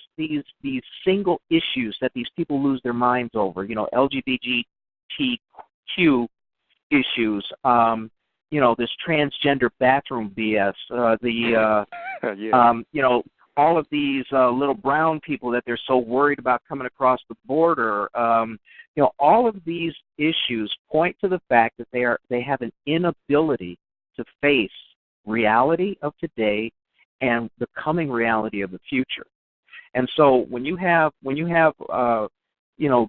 Speaker 2: single issues that these people lose their minds over, LGBTQ issues, this transgender bathroom BS, all of these little brown people that they're so worried about coming across the border, all of these issues point to the fact that they have an inability to face reality of today and the coming reality of the future. And so when you have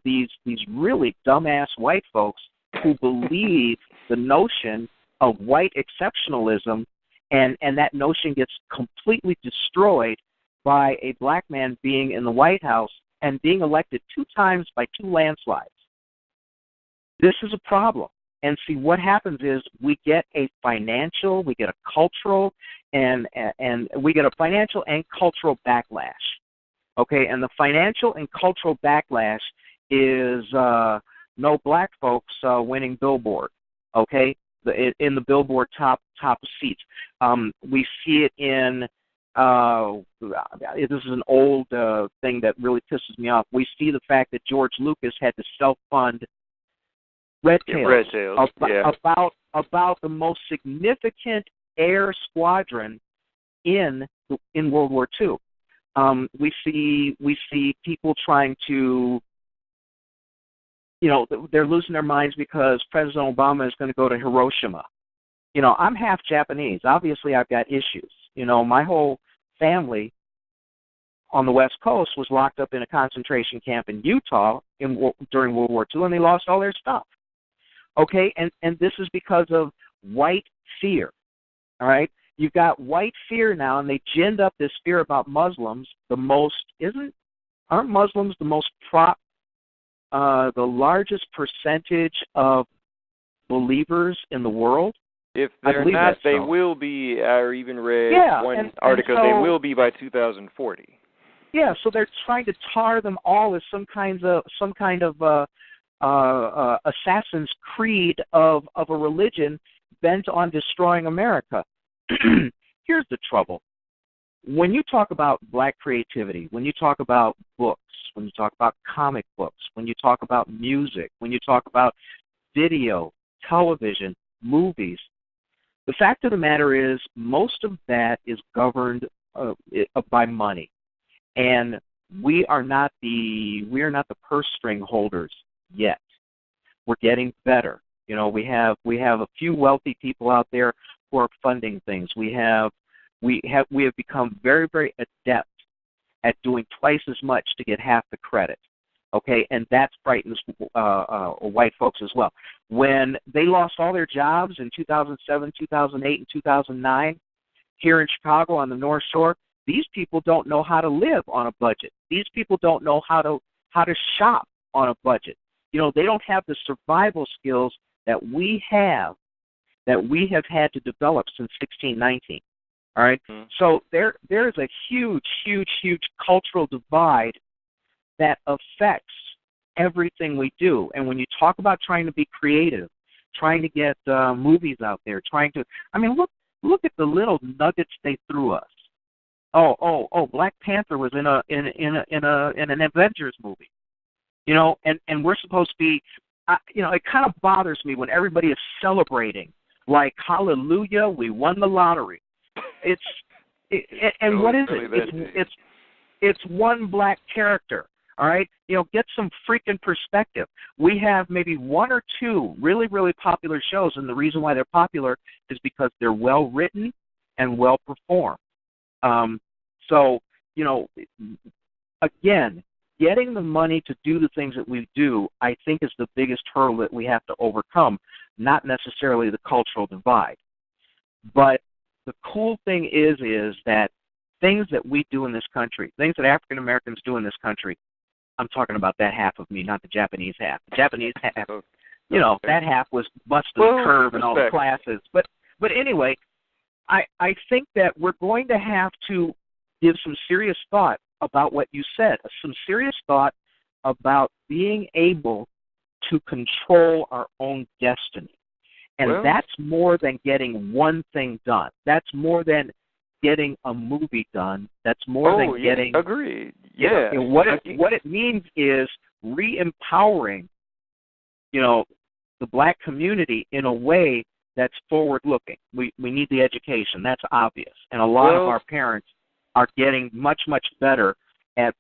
Speaker 2: these really dumbass white folks who believe the notion of white exceptionalism, and that notion gets completely destroyed by a black man being in the White House and being elected 2 times by 2 landslides. This is a problem. And see, what happens is we get a financial, we get a cultural, and we get a financial and cultural backlash. Okay, and the financial and cultural backlash is no black folks winning Billboard. Okay, in the Billboard top seats. We see it in. This is an old thing that really pisses me off. We see the fact that George Lucas had to self-fund Red Tails, about the most significant air squadron in World War II. We see people trying to, they're losing their minds because President Obama is going to go to Hiroshima. I'm half Japanese. Obviously, I've got issues. My whole family on the West Coast was locked up in a concentration camp in Utah during World War II, and they lost all their stuff. Okay, and this is because of white fear. All right, you've got white fear now, and they ginned up this fear about Muslims. Aren't Muslims the most the largest percentage of believers in the world?
Speaker 3: If they're not, they will be. I even read one article. They will be by 2040.
Speaker 2: Yeah, so they're trying to tar them all as some kind of Assassin's Creed of a religion bent on destroying America. Here's the trouble. When you talk about black creativity, when you talk about books, when you talk about comic books, when you talk about music, when you talk about video, television, movies, the fact of the matter is most of that is governed by money. And we are not the purse string holders yet. We're getting better. We have a few wealthy people out there who are funding things. We have become very, very adept at doing twice as much to get half the credit. Okay, and that frightens white folks as well. When they lost all their jobs in 2007, 2008, and 2009 here in Chicago on the North Shore, these people don't know how to live on a budget. These people don't know how to shop on a budget. They don't have the survival skills that we have had to develop since 1619. All right? Mm-hmm. So there's a huge, huge, huge cultural divide that affects everything we do. And when you talk about trying to be creative, trying to get movies out there, look at the little nuggets they threw us. Oh, Black Panther was in an Avengers movie. And we're supposed to be, it kind of bothers me when everybody is celebrating like, hallelujah, we won the lottery. What is it? It's one black character. All right, get some freaking perspective. We have maybe 1 or 2 really, really popular shows, and the reason why they're popular is because they're well written and well performed. Again, getting the money to do the things that we do, I think, is the biggest hurdle that we have to overcome, not necessarily the cultural divide. But the cool thing is that things that we do in this country, things that African Americans do in this country, I'm talking about that half of me, not the Japanese half. The Japanese half, that half was busted curve in all the classes. But anyway, I think that we're going to have to give some serious thought about what you said, some serious thought about being able to control our own destiny. And that's more than getting one thing done. That's more than getting a movie done. That's more than getting...
Speaker 3: Agreed. Yeah.
Speaker 2: What it means is re-empowering, the black community in a way that's forward-looking. We need the education. That's obvious. And a lot of our parents are getting much, much better at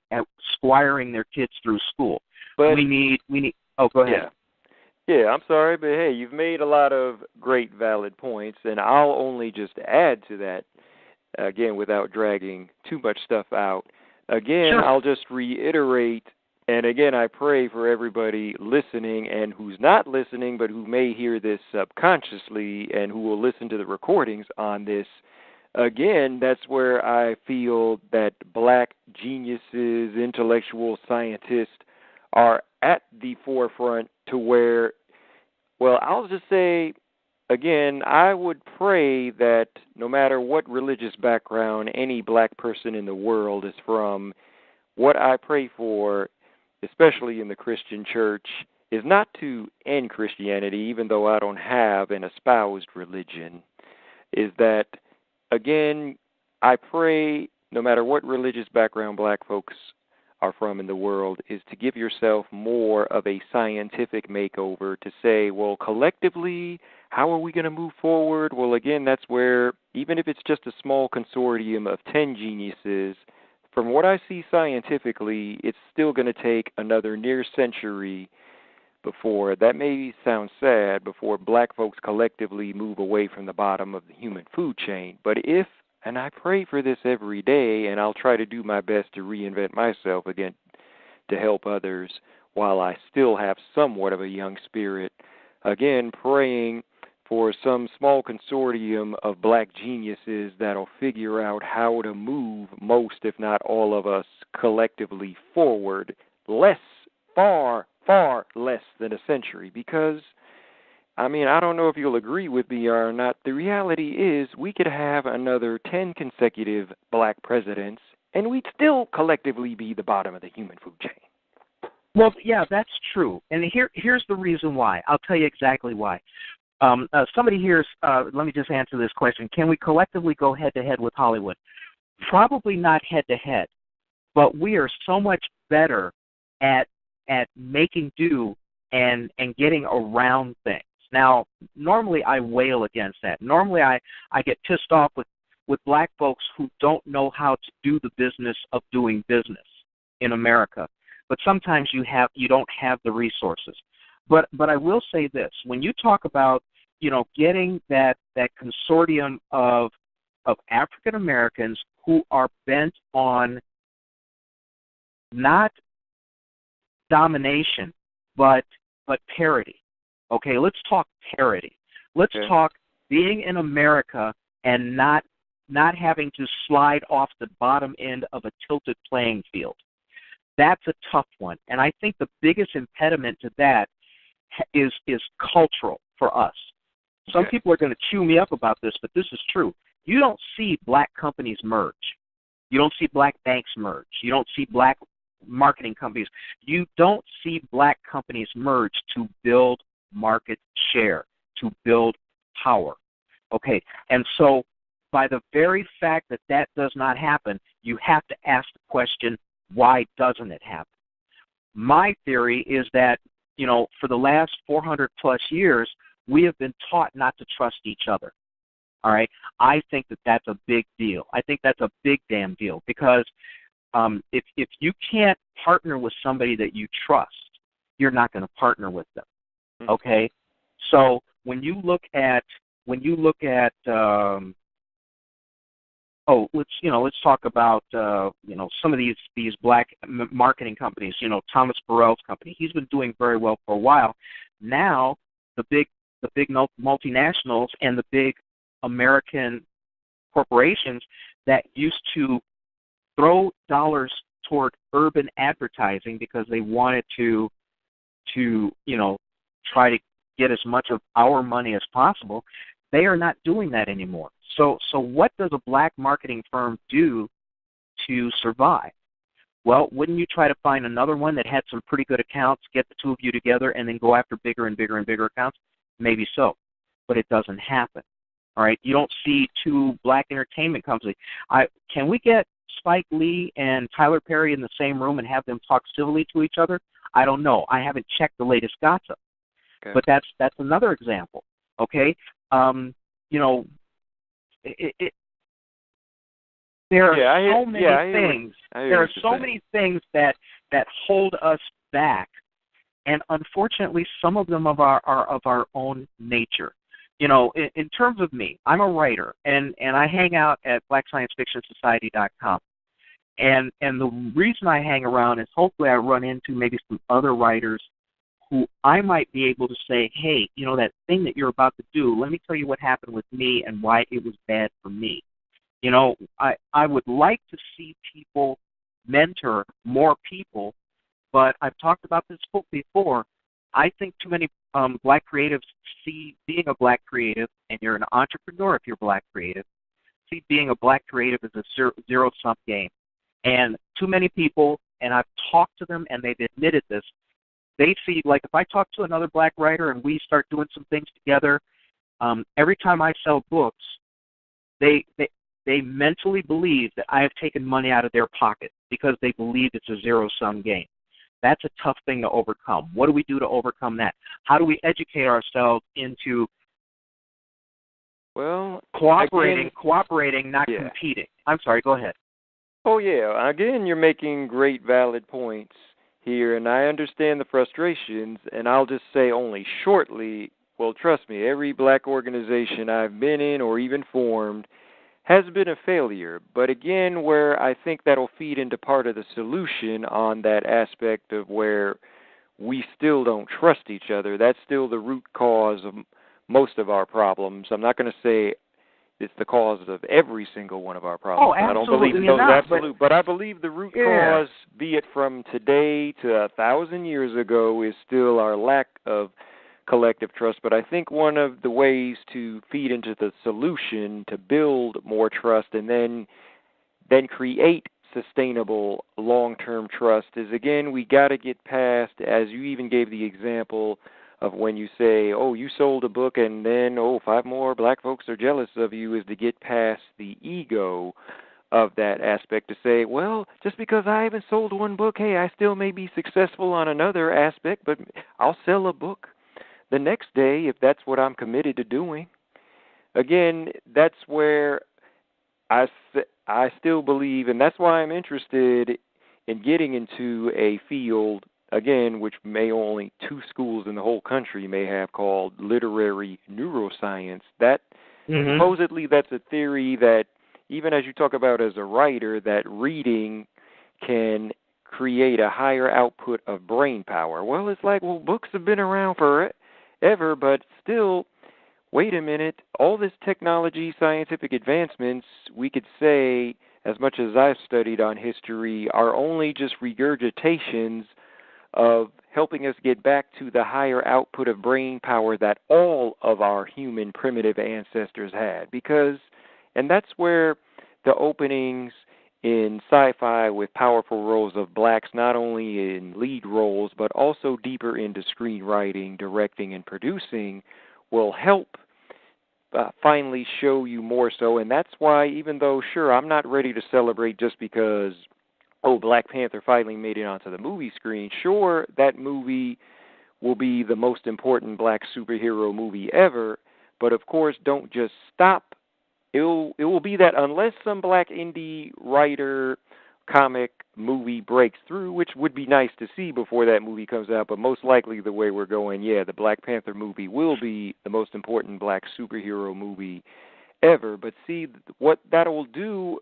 Speaker 2: squiring their kids through school. But we need. Oh, go ahead.
Speaker 3: Yeah, I'm sorry, but hey, you've made a lot of great, valid points, and I'll only just add to that, again, without dragging too much stuff out. Again, sure. I'll just reiterate, and again, I pray for everybody listening and who's not listening, but who may hear this subconsciously and who will listen to the recordings on this. Again, that's where I feel that black geniuses, intellectual scientists are at the forefront to where, well, I'll just say, again, I would pray that no matter what religious background any black person in the world is from, what I pray for, especially in the Christian church, is not to end Christianity, even though I don't have an espoused religion, is that, again, I pray no matter what religious background black folks are from in the world, is to give yourself more of a scientific makeover to say, well, collectively, how are we going to move forward? Well, again, that's where, even if it's just a small consortium of 10 geniuses, from what I see scientifically, it's still going to take another near century before, that may sound sad, before black folks collectively move away from the bottom of the human food chain. But if, and I pray for this every day, and I'll try to do my best to reinvent myself again to help others while I still have somewhat of a young spirit. Again, praying for some small consortium of black geniuses that'll figure out how to move most, if not all of us, collectively forward far less than a century. Because, I mean, I don't know if you'll agree with me or not. The reality is we could have another 10 consecutive black presidents, and we'd still collectively be the bottom of the human food chain.
Speaker 2: Well, yeah, that's true. And here's the reason why. I'll tell you exactly why. Somebody here's, let me just answer this question. Can we collectively go head-to-head with Hollywood? Probably not head-to-head, but we are so much better at making do and getting around things. Now, normally I wail against that. Normally I get pissed off with black folks who don't know how to do the business of doing business in America. But sometimes you don't have the resources. But I will say this: when you talk about getting that consortium of African Americans who are bent on not domination but parity. Okay, let's talk parity. Let's talk being in America and not having to slide off the bottom end of a tilted playing field. That's a tough one, and I think the biggest impediment to that is cultural for us. Some people are going to chew me up about this, but this is true. You don't see black companies merge. You don't see black banks merge. You don't see black marketing companies. You don't see black companies merge to build market share, to build power. Okay, and so by the very fact that does not happen, you have to ask the question, why doesn't it happen? My theory is that, for the last 400 plus years, we have been taught not to trust each other. All right? I think that's a big deal. I think that's a big damn deal because if you can't partner with somebody that you trust, you're not going to partner with them. Okay? So when you look at let's talk about some of these black marketing companies. Thomas Burrell's company. He's been doing very well for a while. Now the big multinationals and the big American corporations that used to throw dollars toward urban advertising because they wanted to try to get as much of our money as possible, they are not doing that anymore. So what does a black marketing firm do to survive. Well, wouldn't you try to find another one that had some pretty good accounts, get the two of you together, and then go after bigger and bigger and bigger accounts? Maybe so, but it doesn't happen. All right, you don't see two black entertainment companies. Can we get Spike Lee and Tyler Perry in the same room and have them talk civilly to each other? I don't know. I haven't checked the latest gossip, but that's another example. Okay, you know, there are so many things. There are so many things that hold us back, and unfortunately, some of them are of our own nature. You know, in terms of me, I'm a writer, and I hang out at blacksciencefictionsociety.com. And the reason I hang around is hopefully I run into maybe some other writers who I might be able to say, hey, you know, that thing that you're about to do, let me tell you what happened with me and why it was bad for me. You know, I would like to see people mentor more people, but I've talked about this before. I think too many black creatives see being a black creative, and you're an entrepreneur if you're black creative, see being a black creative as a zero-sum game. And too many people, and I've talked to them and they've admitted this, they see, like if I talk to another black writer and we start doing some things together, every time I sell books, they mentally believe that I have taken money out of their pocket because they believe it's a zero-sum game. That's a tough thing to overcome. What do we do to overcome that? How do we educate ourselves into cooperating, not competing? I'm sorry, go ahead.
Speaker 3: Oh, yeah. Again, you're making great, valid points here, and I understand the frustrations, and I'll just say only shortly, well, trust me, every black organization I've been in or even formed has been a failure. But again, where I think that'll feed into part of the solution on that aspect of where we still don't trust each other, that's still the root cause of most of our problems. I'm not going to say it's the cause of every single one of our problems.
Speaker 2: Oh, absolutely.
Speaker 3: I don't believe absolute, but I believe the root cause, be it from today to 1,000 years ago, is still our lack of collective trust. But I think one of the ways to feed into the solution to build more trust and then create sustainable long-term trust is, again, we got to get past, as you even gave the example of when you say, oh, you sold a book and then, 5 more black folks are jealous of you, is to get past the ego of that aspect to say, well, just because I haven't sold one book, hey, I still may be successful on another aspect, but I'll sell a book the next day if that's what I'm committed to doing. Again, that's where I still believe, and that's why I'm interested in getting into a field, again, which may only 2 schools in the whole country may have, called literary neuroscience. That supposedly that's a theory that, even as you talk about as a writer, that reading can create a higher output of brain power. Well, it's like, well, books have been around forever, but still, wait a minute, all this technology, scientific advancements, we could say, as much as I've studied on history, are only just regurgitations of helping us get back to the higher output of brain power that all of our human primitive ancestors had. And that's where the openings in sci-fi with powerful roles of blacks, not only in lead roles, but also deeper into screenwriting, directing, and producing, will help finally show you more so. And that's why, even though, sure, I'm not ready to celebrate just because, Black Panther finally made it onto the movie screen. Sure, that movie will be the most important black superhero movie ever, but of course, don't just stop. It will be that unless some black indie writer, comic, movie breaks through, which would be nice to see before that movie comes out, but most likely the way we're going, the Black Panther movie will be the most important black superhero movie ever. But see, what that will do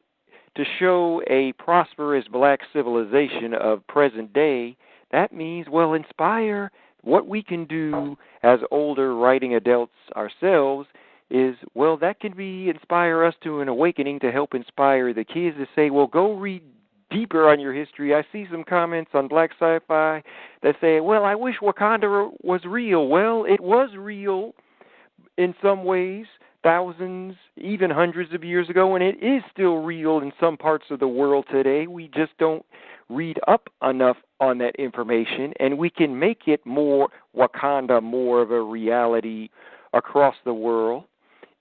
Speaker 3: to show a prosperous black civilization of present day, that means, inspire what we can do as older writing adults ourselves is, that can inspire us to an awakening to help inspire the kids to say, go read deeper on your history. I see some comments on Black Sci-Fi that say, I wish Wakanda was real. Well, it was real in some ways thousands, even hundreds of years ago, and it is still real in some parts of the world today. We just don't read up enough on that information, and we can make it more Wakanda, more of a reality across the world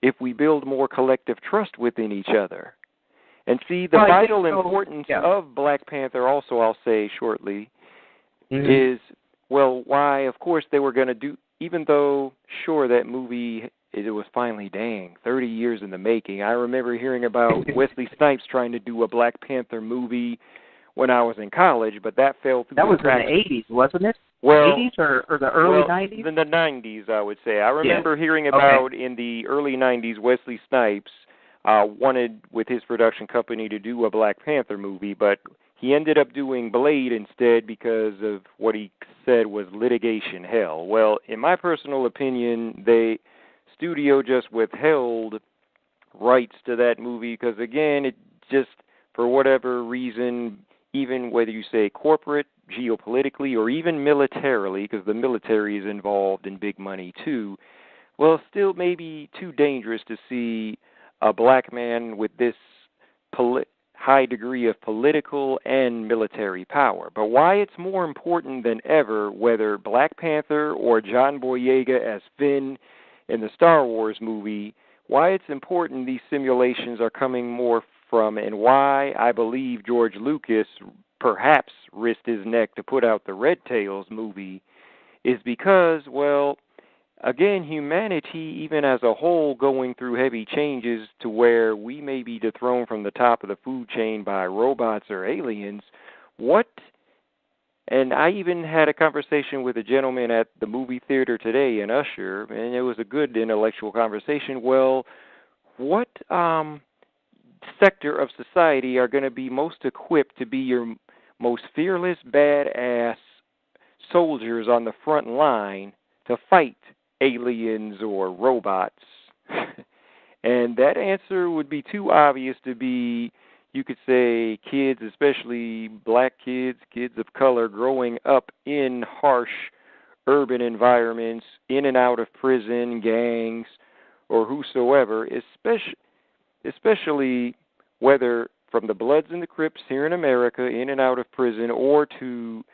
Speaker 3: if we build more collective trust within each other. And see, the vital importance of Black Panther also, I'll say shortly, is, well, why, of course, they were going to do, even though, sure, that movie, it was finally, 30 years in the making. I remember hearing about Wesley Snipes trying to do a Black Panther movie when I was in college, but that fell through.
Speaker 2: That was in the 80s, wasn't it?
Speaker 3: Well,
Speaker 2: 80s or the early 90s?
Speaker 3: In the 90s, I would say. I remember hearing about in the early 90s, Wesley Snipes wanted, with his production company, to do a Black Panther movie, but he ended up doing Blade instead because of what he said was litigation hell. Well, in my personal opinion, the studio just withheld rights to that movie because, again, it just, for whatever reason, even whether you say corporate, geopolitically, or even militarily, because the military is involved in big money too, well, still maybe too dangerous to see a black man with this high degree of political and military power. But why it's more important than ever, whether Black Panther or John Boyega as Finn in the Star Wars movie, why it's important these simulations are coming more from, and why I believe George Lucas perhaps risked his neck to put out the Red Tails movie, is because, well, again, humanity, even as a whole, going through heavy changes to where we may be dethroned from the top of the food chain by robots or aliens. And I even had a conversation with a gentleman at the movie theater today in Usher, and it was a good intellectual conversation. Well, what sector of society are going to be most equipped to be your most fearless, badass soldiers on the front line to fight aliens or robots? And that answer would be too obvious to be, you could say, kids, especially black kids, kids of color, growing up in harsh urban environments, in and out of prison, gangs, or whosoever, especially whether from the Bloods and the Crips here in America, in and out of prison, or to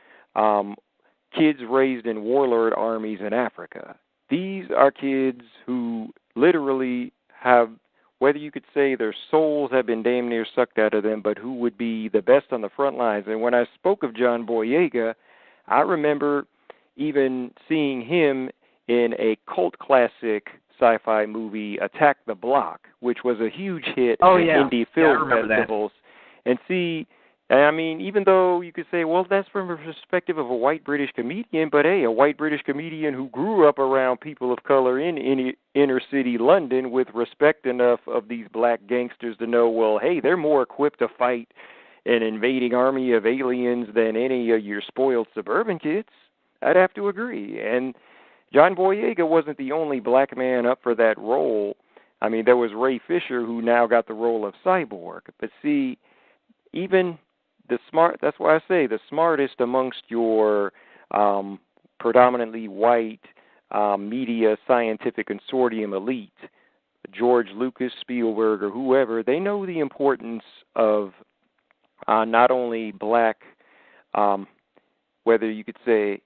Speaker 3: kids raised in warlord armies in Africa. These are kids who literally have, whether you could say their souls have been damn near sucked out of them, but who would be the best on the front lines. And when I spoke of John Boyega, I remember even seeing him in a cult classic sci-fi movie, Attack the Block, which was a huge hit at indie film festivals. And see, I mean, even though you could say, well, that's from a perspective of a white British comedian, but hey, a white British comedian who grew up around people of color in inner city London with respect enough of these black gangsters to know, well, hey, they're more equipped to fight an invading army of aliens than any of your spoiled suburban kids. I'd have to agree. And John Boyega wasn't the only black man up for that role. I mean, there was Ray Fisher, who now got the role of Cyborg. But see, even that's why I say the smartest amongst your predominantly white media scientific consortium elite, George Lucas, Spielberg, or whoever, they know the importance of not only black, whether you could say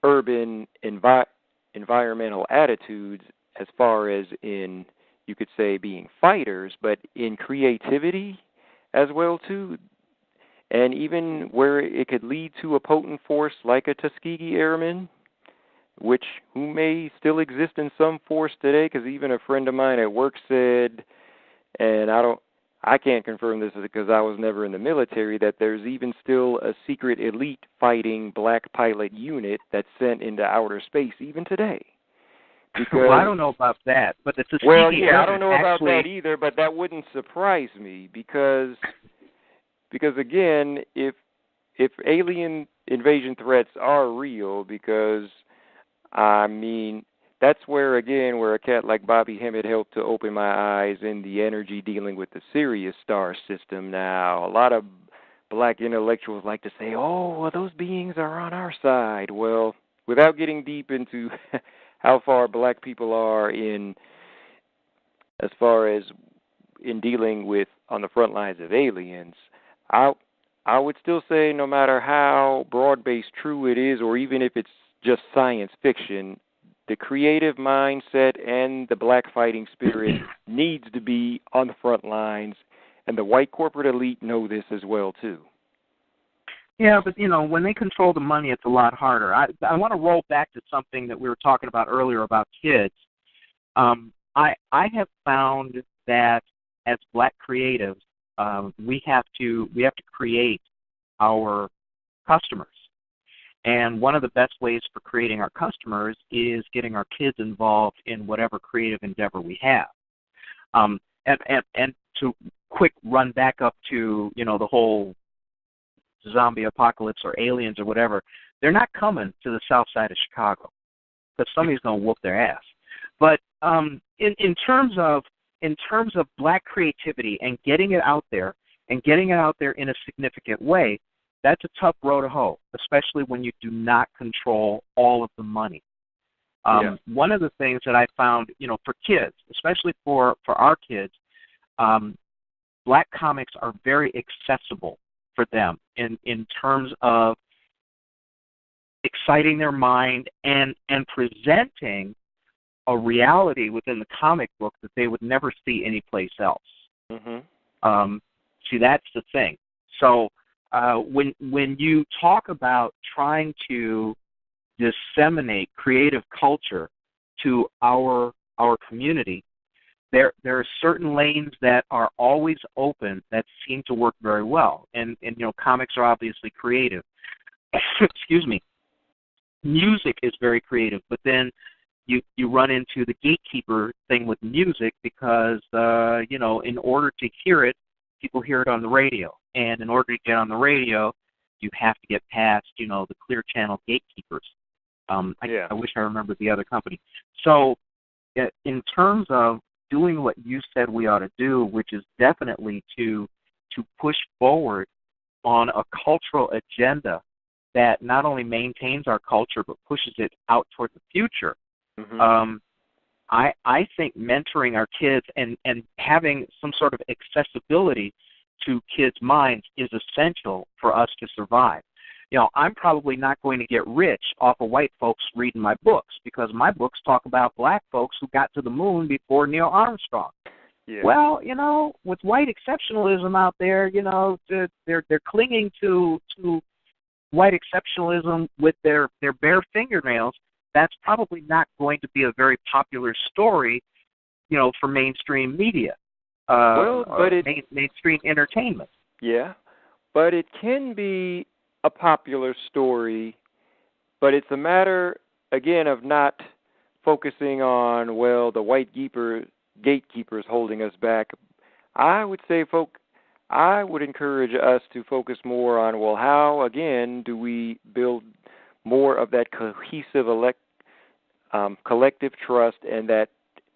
Speaker 3: urban environmental attitudes as far as in, you could say, being fighters, but in creativity as well too, and even where it could lead to a potent force like a Tuskegee Airman, who may still exist in some force today, because even a friend of mine at work said, and I can't confirm this because I was never in the military, that there's even still a secret elite fighting black pilot unit that's sent into outer space even today. Because,
Speaker 2: well, I don't know about that, but the Tuskegee Airmen
Speaker 3: I don't know about that either, but that wouldn't surprise me because again, if alien invasion threats are real, because I mean, that's where a cat like Bobby Hemmett helped to open my eyes in the energy dealing with the Sirius star system. Now, a lot of black intellectuals like to say, oh, well, those beings are on our side. Well, without getting deep into how far black people are in as far as in dealing with on the front lines of aliens, I would still say no matter how broad-based true it is, or even if it's just science fiction, the creative mindset and the black fighting spirit needs to be on the front lines, and the white corporate elite know this as well, too.
Speaker 2: Yeah, but, when they control the money, it's a lot harder. I want to roll back to something that we were talking about earlier about kids. I have found that as black creatives, we have to create our customers. And one of the best ways for creating our customers is getting our kids involved in whatever creative endeavor we have. And to quick run back up to, the whole zombie apocalypse or aliens or whatever, they're not coming to the south side of Chicago because somebody's going to whoop their ass. But in terms of black creativity and getting it out there in a significant way, that's a tough row to hoe, especially when you do not control all of the money. One of the things that I found, for kids, especially for our kids, black comics are very accessible for them in terms of exciting their mind and presenting a reality within the comic book that they would never see anyplace else. Mm-hmm. See, that's the thing. So when you talk about trying to disseminate creative culture to our community, there are certain lanes that are always open that seem to work very well. And comics are obviously creative. Excuse me. Music is very creative, but then you run into the gatekeeper thing with music because, in order to hear it, people hear it on the radio. And in order to get on the radio, you have to get past, the Clear Channel gatekeepers. I wish I remembered the other company. So in terms of doing what you said we ought to do, which is definitely to push forward on a cultural agenda that not only maintains our culture but pushes it out toward the future. Mm-hmm. I think mentoring our kids and having some sort of accessibility to kids' minds is essential for us to survive. I'm probably not going to get rich off of white folks reading my books because my books talk about black folks who got to the moon before Neil Armstrong. Yeah. Well, with white exceptionalism out there, they're clinging to white exceptionalism with their bare fingernails. That's probably not going to be a very popular story, for mainstream media, mainstream entertainment.
Speaker 3: Yeah, but it can be a popular story, but it's a matter, again, of not focusing on, the white gatekeepers holding us back. I would say, I would encourage us to focus more on, how, again, do we build more of that cohesive collective trust and that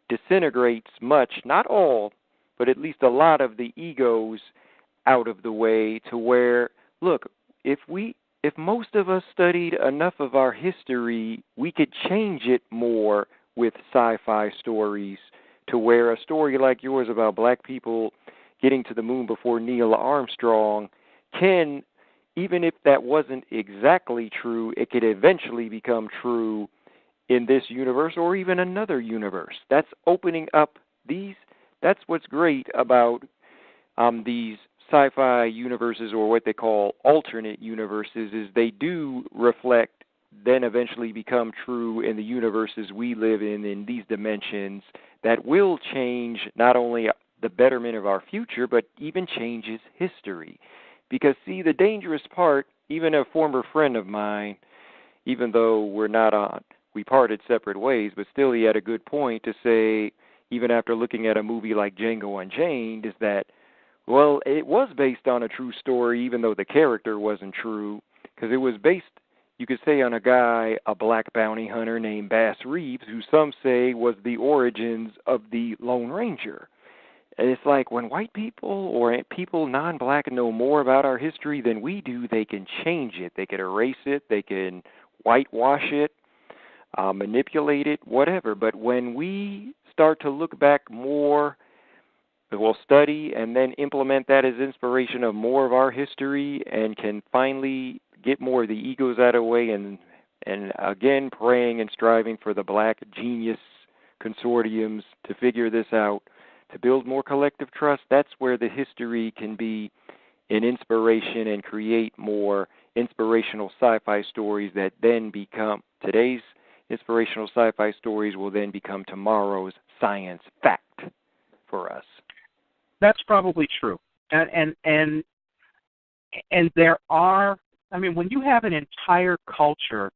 Speaker 3: disintegrates much, not all, but at least a lot of the egos out of the way to where, look, if most of us studied enough of our history, we could change it more with sci-fi stories to where a story like yours about black people getting to the moon before Neil Armstrong can, even if that wasn't exactly true, it could eventually become true in this universe or even another universe. That's opening up that's what's great about these sci-fi universes, or what they call alternate universes, is they do reflect, then eventually become true in the universes we live in these dimensions that will change not only the betterment of our future, but even changes history. Because, see, the dangerous part, even a former friend of mine, even though we parted separate ways, but still he had a good point to say, even after looking at a movie like Django Unchained, is that, it was based on a true story, even though the character wasn't true, because it was based, you could say, on a black bounty hunter named Bass Reeves, who some say was the origins of the Lone Ranger. And it's like when white people or people non-black know more about our history than we do, they can change it. They can erase it. They can whitewash it. manipulate it, whatever. But when we start to look back more, we'll study and then implement that as inspiration of more of our history and can finally get more of the egos out of the way and again praying and striving for the black genius consortiums to figure this out, to build more collective trust. That's where the history can be an inspiration and create more inspirational sci-fi stories that then become today's inspirational sci-fi stories will then become tomorrow's science fact for us.
Speaker 2: That's probably true. And there are, I mean, when you have an entire culture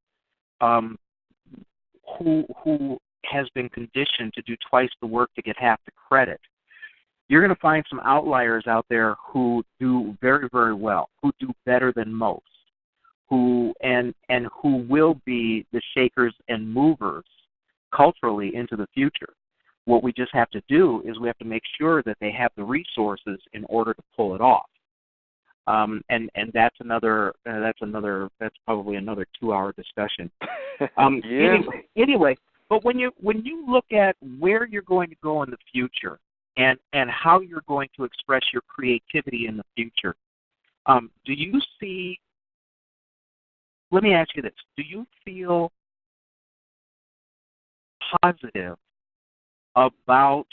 Speaker 2: who has been conditioned to do twice the work to get half the credit, you're going to find some outliers out there who do very, very well, who do better than most, who will be the shakers and movers culturally into the future. What we just have to do is we have to make sure that they have the resources in order to pull it off. And that's probably another 2-hour discussion. Anyway, but when you look at where you're going to go in the future and how you're going to express your creativity in the future, do you see? Let me ask you this: do you feel positive about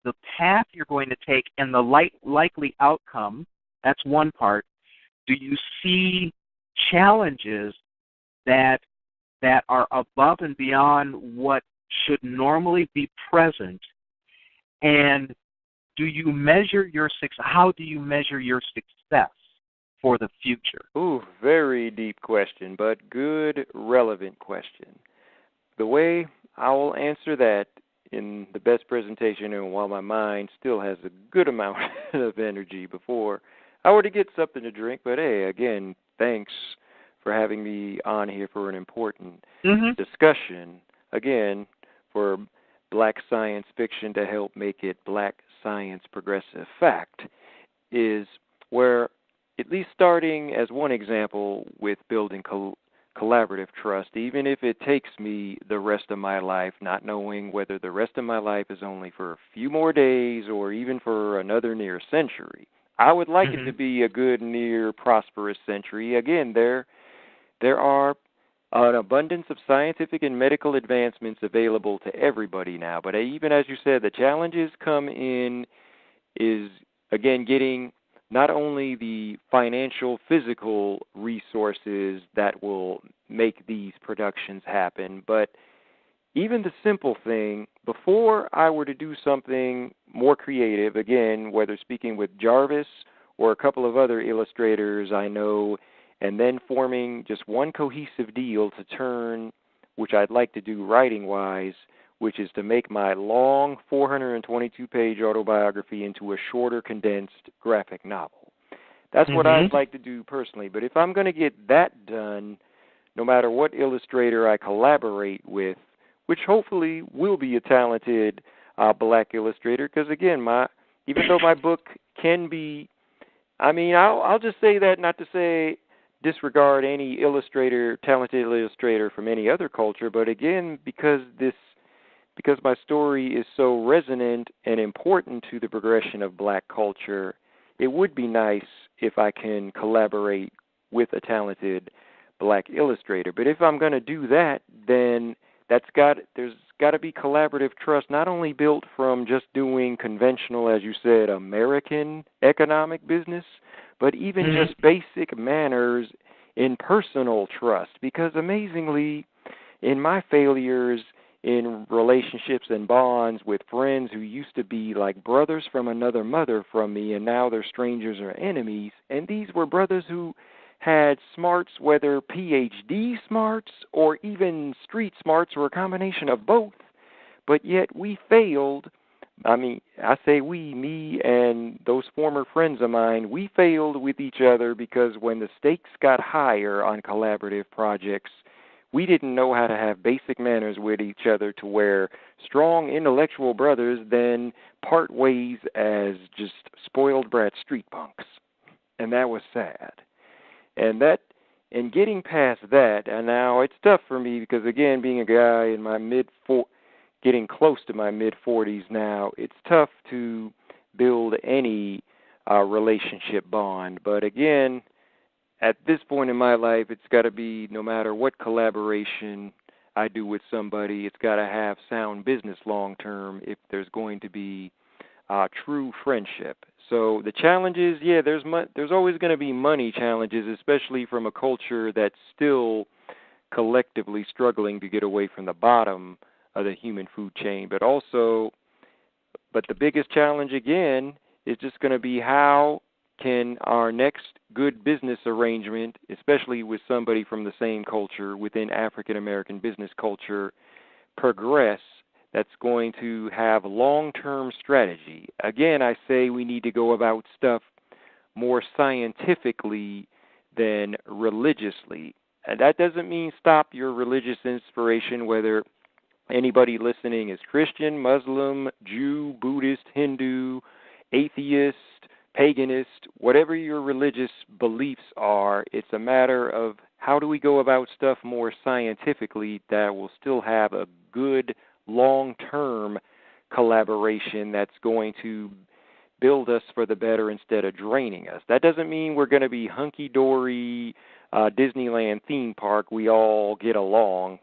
Speaker 2: the path you're going to take and the likely outcome? That's one part. Do you see challenges that are above and beyond what should normally be present? And do you measure your success? How do you measure your success for the future?
Speaker 3: Ooh, very deep question, but good, relevant question. The way I will answer that in the best presentation, and while my mind still has a good amount of energy before I were to get something to drink, but hey, again, thanks for having me on here for an important discussion, again, for black science fiction to help make it black science progressive fact, is where, at least starting as one example with building collaborative trust, even if it takes me the rest of my life, not knowing whether the rest of my life is only for a few more days or even for another near century. I would like it to be a good, near, prosperous century. Again, there are an abundance of scientific and medical advancements available to everybody now. But even as you said, the challenges come in is, again, getting not only the financial, physical resources that will make these productions happen, but even the simple thing, before I were to do something more creative, again, whether speaking with Jarvis or a couple of other illustrators I know, and then forming just one cohesive deal to turn, which I'd like to do writing-wise, which is to make my long 422-page autobiography into a shorter, condensed graphic novel. That's what I'd like to do personally. But if I'm going to get that done, no matter what illustrator I collaborate with, which hopefully will be a talented black illustrator, because, again, even though my book can be, I mean, I'll just say that not to say disregard any talented illustrator from any other culture, but, again, because my story is so resonant and important to the progression of black culture, it would be nice if I can collaborate with a talented black illustrator. But if I'm going to do that, then there's got to be collaborative trust, not only built from just doing conventional, as you said, American economic business, but even just basic manners in personal trust. Because amazingly, in my failures in relationships and bonds with friends who used to be like brothers from another mother from me, and now they're strangers or enemies, and these were brothers who had smarts, whether PhD smarts or even street smarts or a combination of both, but yet we failed. I mean, I say we, me and those former friends of mine, we failed with each other because when the stakes got higher on collaborative projects, we didn't know how to have basic manners with each other to where strong intellectual brothers then part ways as just spoiled brat street punks. And that was sad. And that And getting past that, and now it's tough for me because, again, being a guy in my getting close to my mid-40s now, it's tough to build any relationship bond. But again, at this point in my life, it's got to be, no matter what collaboration I do with somebody, it's got to have sound business long term if there's going to be true friendship. So the challenge is, yeah, there's always going to be money challenges, especially from a culture that's still collectively struggling to get away from the bottom of the human food chain. But the biggest challenge again is just going to be, how can our next good business arrangement, especially with somebody from the same culture within African American business culture, progress that's going to have long-term strategy. Again, I say we need to go about stuff more scientifically than religiously. And that doesn't mean stop your religious inspiration, whether anybody listening is Christian, Muslim, Jew, Buddhist, Hindu, atheist, paganist, whatever your religious beliefs are. It's a matter of how do we go about stuff more scientifically that will still have a good long-term collaboration that's going to build us for the better instead of draining us. That doesn't mean we're going to be hunky-dory Disneyland theme park. We all get along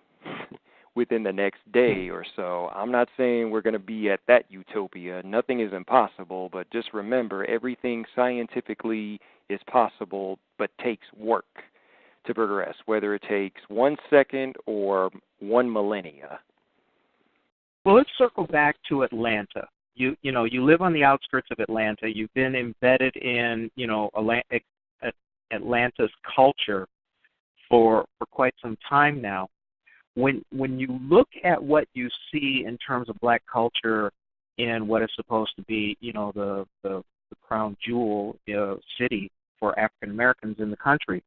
Speaker 3: within the next day or so. I'm not saying we're going to be at that utopia. Nothing is impossible, but just remember, everything scientifically is possible but takes work to progress, whether it takes 1 second or 1 millennia.
Speaker 2: Well, let's circle back to Atlanta. You live on the outskirts of Atlanta. You've been embedded in, Atlanta's culture for quite some time now. When you look at what you see in terms of black culture in what is supposed to be, the crown jewel city for African Americans in the country,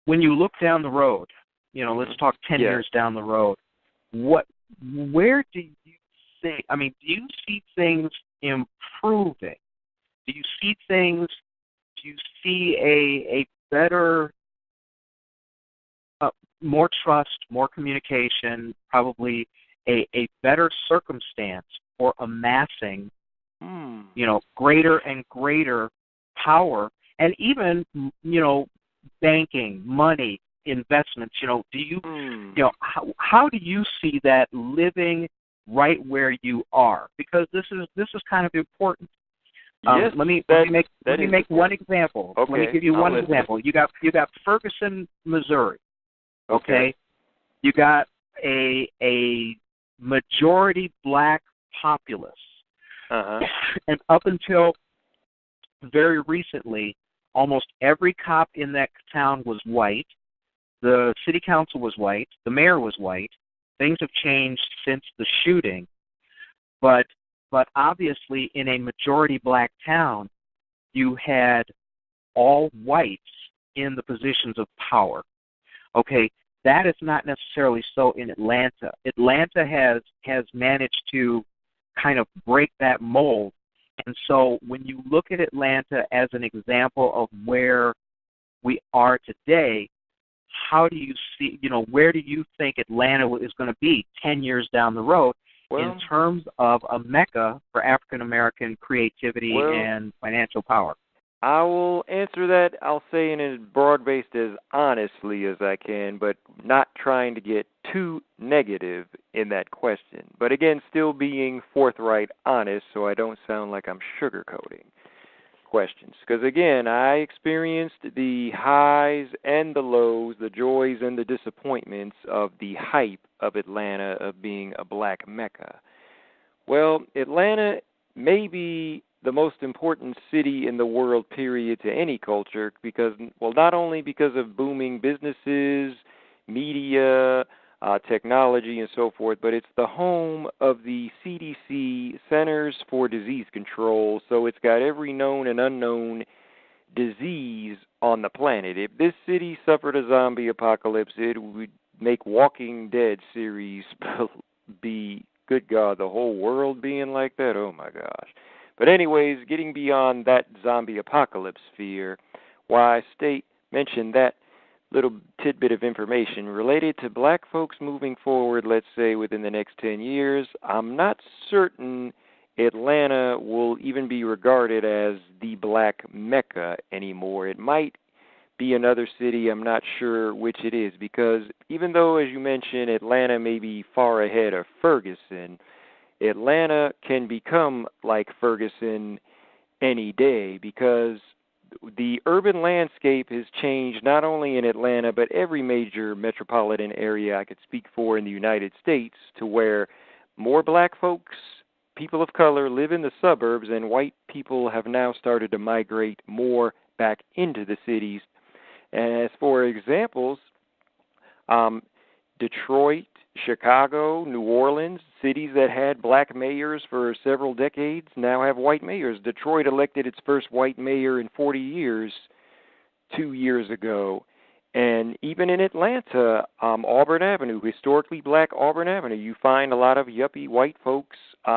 Speaker 2: when you look down the road, let's talk 10 years down the road, where do you think, do you see things improving? Do you see a better, more trust, more communication, probably a better circumstance for amassing, greater and greater power, and even, banking, money, investments, do you, how do you see that living right where you are? Because this is kind of important.
Speaker 3: Yes,
Speaker 2: let me make one example.
Speaker 3: Okay,
Speaker 2: let me give you one example. You got Ferguson, Missouri. Okay. You got a majority black populace. And up until very recently, almost every cop in that town was white. The city council was white. The mayor was white. Things have changed since the shooting. But obviously, in a majority black town, you had all whites in the positions of power. Okay, that is not necessarily so in Atlanta. Atlanta has managed to kind of break that mold. And so when you look at Atlanta as an example of where we are today, how do you see, where do you think Atlanta is going to be 10 years down the road in terms of a mecca for African American creativity and financial power?
Speaker 3: I will answer that, I'll say, in as broad-based as honestly as I can, but not trying to get too negative in that question. But again, still being forthright honest so I don't sound like I'm sugarcoating questions. Because again, I experienced the highs and the lows, the joys and the disappointments of the hype of Atlanta of being a black mecca. Well, Atlanta may be the most important city in the world, period, to any culture, because, not only because of booming businesses, media, technology, and so forth, but it's the home of the CDC, Centers for Disease Control, so it's got every known and unknown disease on the planet. If this city suffered a zombie apocalypse, it would make Walking Dead series be, good God, the whole world being like that? Oh, my gosh. But anyways, getting beyond that zombie apocalypse fear, why I state mention that little tidbit of information related to black folks moving forward, let's say within the next 10 years. I'm not certain Atlanta will even be regarded as the black Mecca anymore. It might be another city. I'm not sure which it is, because even though, as you mentioned, Atlanta may be far ahead of Ferguson, Atlanta can become like Ferguson any day, because the urban landscape has changed not only in Atlanta, but every major metropolitan area I could speak for in the United States, to where more black folks, people of color, live in the suburbs, and white people have now started to migrate more back into the cities. And as for examples, Detroit, Chicago, New Orleans, cities that had black mayors for several decades now have white mayors. Detroit elected its first white mayor in 40 years 2 years ago. And even in Atlanta, Auburn Avenue, historically black Auburn Avenue, you find a lot of yuppie white folks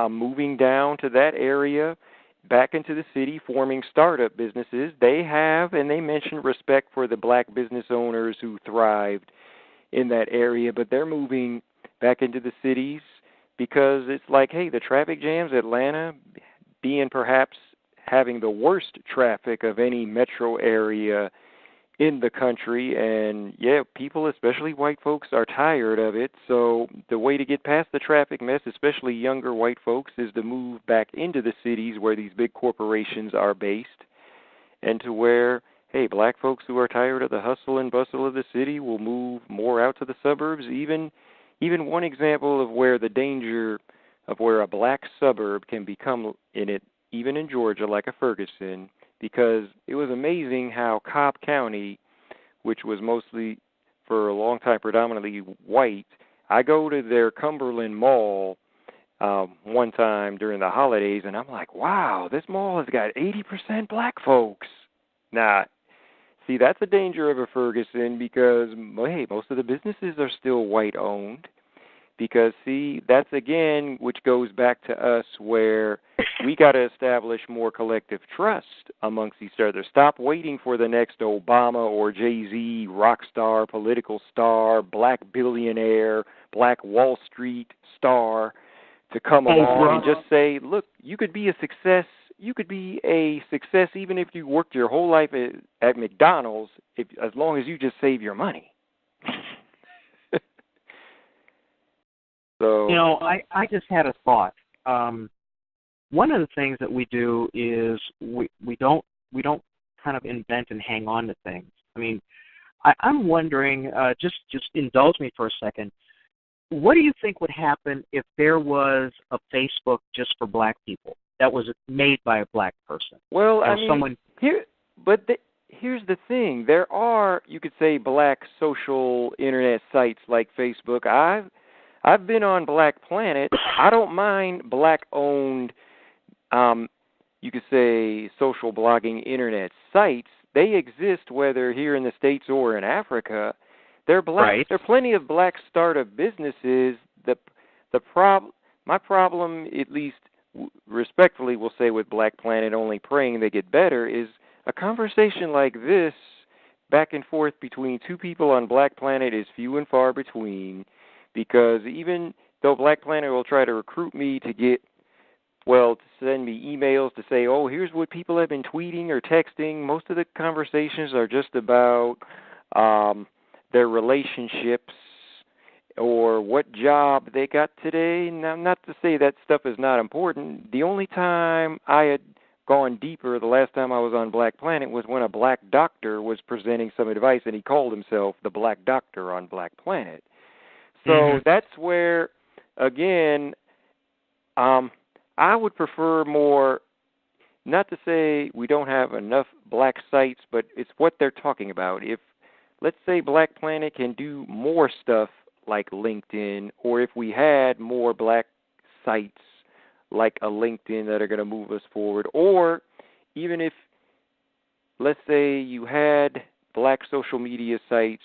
Speaker 3: moving down to that area, back into the city, forming startup businesses. They have, and they mention respect for the black business owners who thrived in that area, but they're moving back into the cities because it's like, hey, the traffic jams, Atlanta being perhaps having the worst traffic of any metro area in the country, and yeah, people, especially white folks, are tired of it. So the way to get past the traffic mess, especially younger white folks, is to move back into the cities where these big corporations are based, and to where, hey, black folks who are tired of the hustle and bustle of the city will move more out to the suburbs. Even one example of where the danger of where a black suburb can become in it, even in Georgia, like a Ferguson, because it was amazing how Cobb County, which was mostly for a long time predominantly white, I go to their Cumberland Mall one time during the holidays, and I'm like, wow, this mall has got 80% black folks. Now, see, that's the danger of a Ferguson, because, hey, most of the businesses are still white-owned. Because, see, that's, again, which goes back to us where we got to establish more collective trust amongst each other. Stop waiting for the next Obama or Jay-Z rock star, political star, black billionaire, black Wall Street star to come along and just say, look, you could be a success. You could be a success even if you worked your whole life at McDonald's, as long as you just save your money. So,
Speaker 2: you know, I just had a thought. One of the things that we do is we don't kind of invent and hang on to things. I mean, I'm wondering, just indulge me for a second. What do you think would happen if there was a Facebook just for black people that was made by a black person?
Speaker 3: Well, I mean, here's the thing. There are, you could say, black social internet sites like Facebook. I've been on Black Planet. I don't mind black-owned, you could say, social blogging internet sites. They exist whether here in the States or in Africa. They're black. Right. There are plenty of black startup businesses. My problem, at least respectfully, will say with Black Planet, only praying they get better, is a conversation like this back and forth between two people on Black Planet is few and far between. Because even though Black Planet will try to recruit me to send me emails to say, oh, here's what people have been tweeting or texting, most of the conversations are just about their relationships or what job they got today. Now, not to say that stuff is not important. The only time I had gone deeper the last time I was on Black Planet was when a black doctor was presenting some advice, and he called himself the Black Doctor on Black Planet. So that's where, again, I would prefer more, not to say we don't have enough black sites, but it's what they're talking about. If, let's say, Black Planet can do more stuff like LinkedIn, or if we had more black sites like a LinkedIn that are going to move us forward, or even if, let's say, you had black social media sites,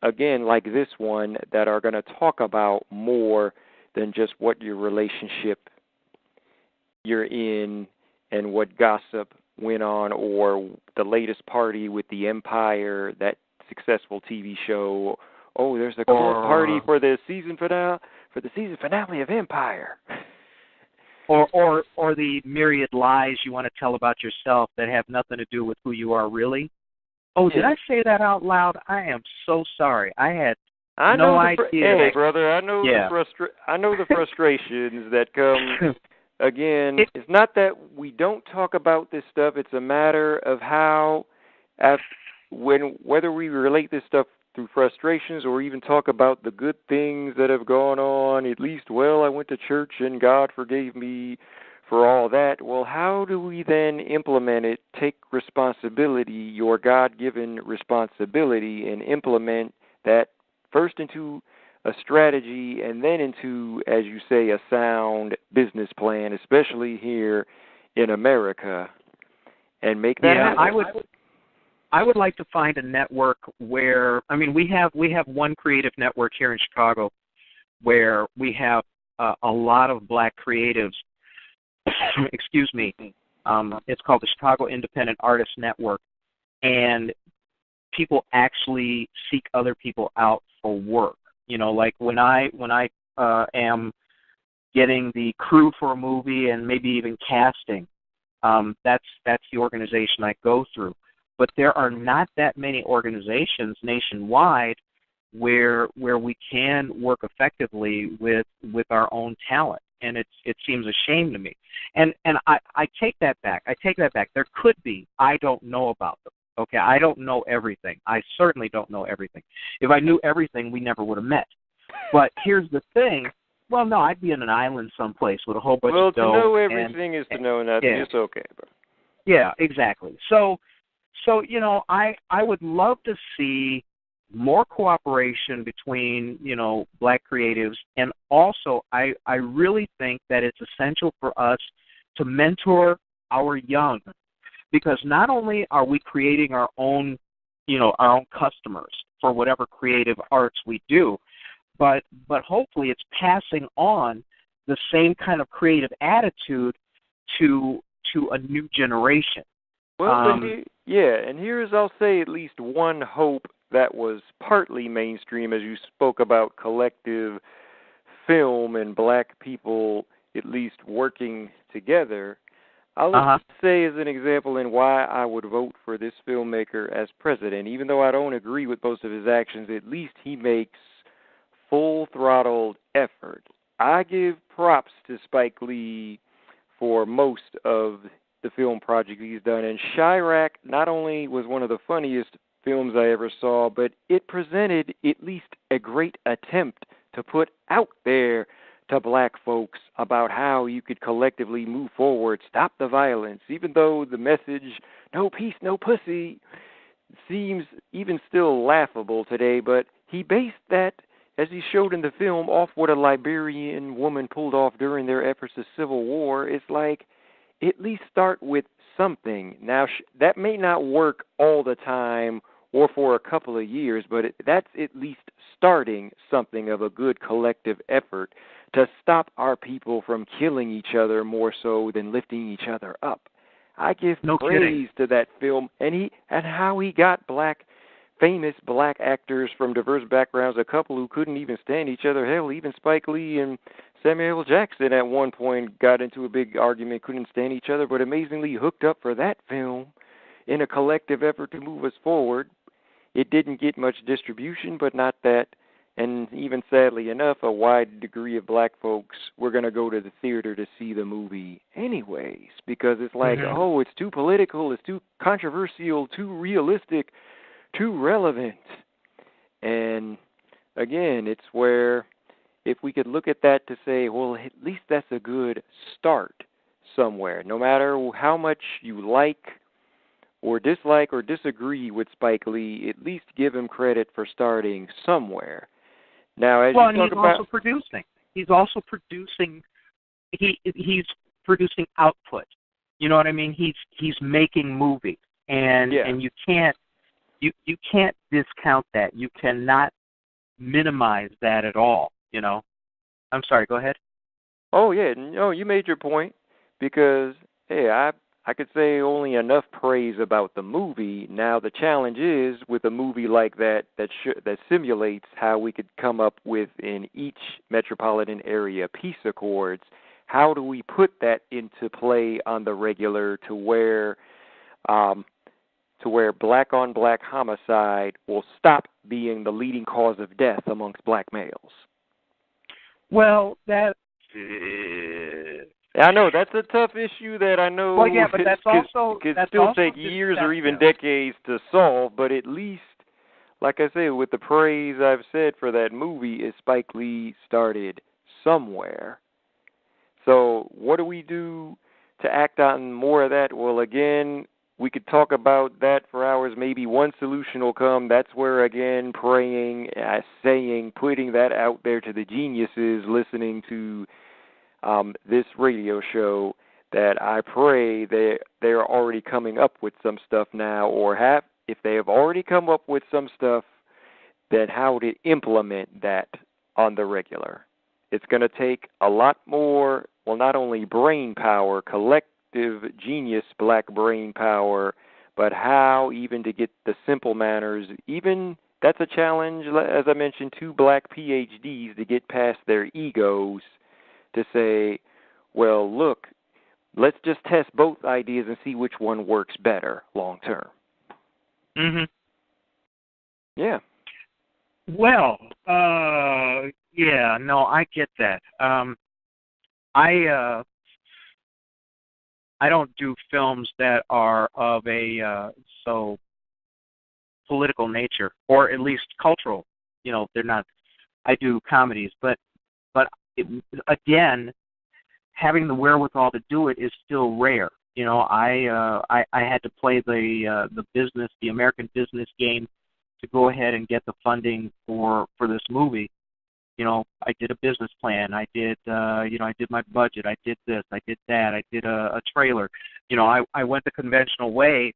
Speaker 3: again, like this one, that are going to talk about more than just what your relationship you're in and what gossip went on, or the latest party with the Empire, that successful TV show. Oh, there's a party for the season finale of Empire.
Speaker 2: Or the myriad lies you want to tell about yourself that have nothing to do with who you are really. Oh, did I say that out loud? I am so sorry. I had no idea.
Speaker 3: Hey, brother, I know the frustrations that come. Again, it's not that we don't talk about this stuff. It's a matter of how, whether we relate this stuff through frustrations or even talk about the good things that have gone on. At least, well, I went to church and God forgave me for all that. Well, how do we then implement it, take responsibility, your God-given responsibility, and implement that first into a strategy and then into, as you say, a sound business plan, especially here in America, and make that happen?
Speaker 2: I would like to find a network where, I mean, we have one creative network here in Chicago where we have a lot of black creatives. Excuse me. It's called the Chicago Independent Artists Network, and people actually seek other people out for work. You know, like when I am getting the crew for a movie and maybe even casting, that's the organization I go through. But there are not that many organizations nationwide where we can work effectively with our own talent, and it seems a shame to me. And I take that back. There could be. I don't know about them. Okay, I don't know everything. I certainly don't know everything. If I knew everything, we never would have met. But here's the thing. Well, no, I'd be in an island someplace with a whole bunch of dough.
Speaker 3: Well, to know everything is to know nothing. Yeah. It's okay, bro.
Speaker 2: Yeah, exactly. So you know, I would love to see more cooperation between, you know, black creatives, and also I really think that it's essential for us to mentor our young, because not only are we creating our own, you know, our own customers for whatever creative arts we do, but hopefully it's passing on the same kind of creative attitude to a new generation.
Speaker 3: Well, and here's, I'll say, at least one hope that was partly mainstream, as you spoke about collective film and black people at least working together. I'll say as an example in why I would vote for this filmmaker as president. Even though I don't agree with most of his actions, at least he makes full-throttled effort. I give props to Spike Lee for most of the film project he's done. And Chirac not only was one of the funniest films I ever saw, but it presented at least a great attempt to put out there to black folks about how you could collectively move forward, stop the violence, even though the message, no peace, no pussy, seems even still laughable today. But he based that, as he showed in the film, off what a Liberian woman pulled off during their efforts to civil war. It's like, at least start with something. Now, that may not work all the time or for a couple of years, but that's at least starting something of a good collective effort to stop our people from killing each other more so than lifting each other up. I give praise to that film, and how he got famous black actors from diverse backgrounds, a couple who couldn't even stand each other. Hell, even Spike Lee and Samuel L. Jackson at one point got into a big argument, couldn't stand each other, but amazingly hooked up for that film in a collective effort to move us forward. It didn't get much distribution, but not that, and even sadly enough, a wide degree of black folks were going to go to the theater to see the movie anyways, because it's like, oh, it's too political, it's too controversial, too realistic, too relevant. And again, it's where if we could look at that to say, well, at least that's a good start somewhere. No matter how much you like or dislike or disagree with Spike Lee, at least give him credit for starting somewhere. Now, as you talk about,
Speaker 2: he's also producing. He's producing output. You know what I mean? He's making movies, and you can't discount that. You cannot minimize that at all. You know, I'm sorry. Go ahead.
Speaker 3: Oh yeah, no, you made your point, because hey, I could say only enough praise about the movie. Now the challenge is with a movie like that simulates how we could come up with in each metropolitan area peace accords. How do we put that into play on the regular to where black on black homicide will stop being the leading cause of death amongst black males?
Speaker 2: Well, that.
Speaker 3: I know that's a tough issue that I know.
Speaker 2: Well, yeah, but that's also
Speaker 3: could
Speaker 2: that's
Speaker 3: still
Speaker 2: also
Speaker 3: take years or even decades to solve. But at least, like I said, with the praise I've said for that movie, is Spike Lee started somewhere. So what do we do to act on more of that? Well, again, we could talk about that for hours. Maybe one solution will come. That's where, again, praying, saying, putting that out there to the geniuses listening to this radio show, that I pray they're already coming up with some stuff now, or if they have already come up with some stuff, then how to implement that on the regular. It's going to take a lot more, well, not only brain power, collective genius black brain power, but how even to get the simple manners, even that's a challenge, as I mentioned, 2 black PhDs to get past their egos to say, well, look, let's just test both ideas and see which one works better long term.
Speaker 2: Mm-hmm.
Speaker 3: Yeah.
Speaker 2: Well, yeah, no, I get that. I don't do films that are of a so political nature, or at least cultural. You know, they're not. I do comedies, but again, having the wherewithal to do it is still rare. You know, I had to play the American business game to go ahead and get the funding for this movie. You know, I did a business plan. I did I did my budget. I did this. I did that. I did a trailer. You know, I went the conventional way,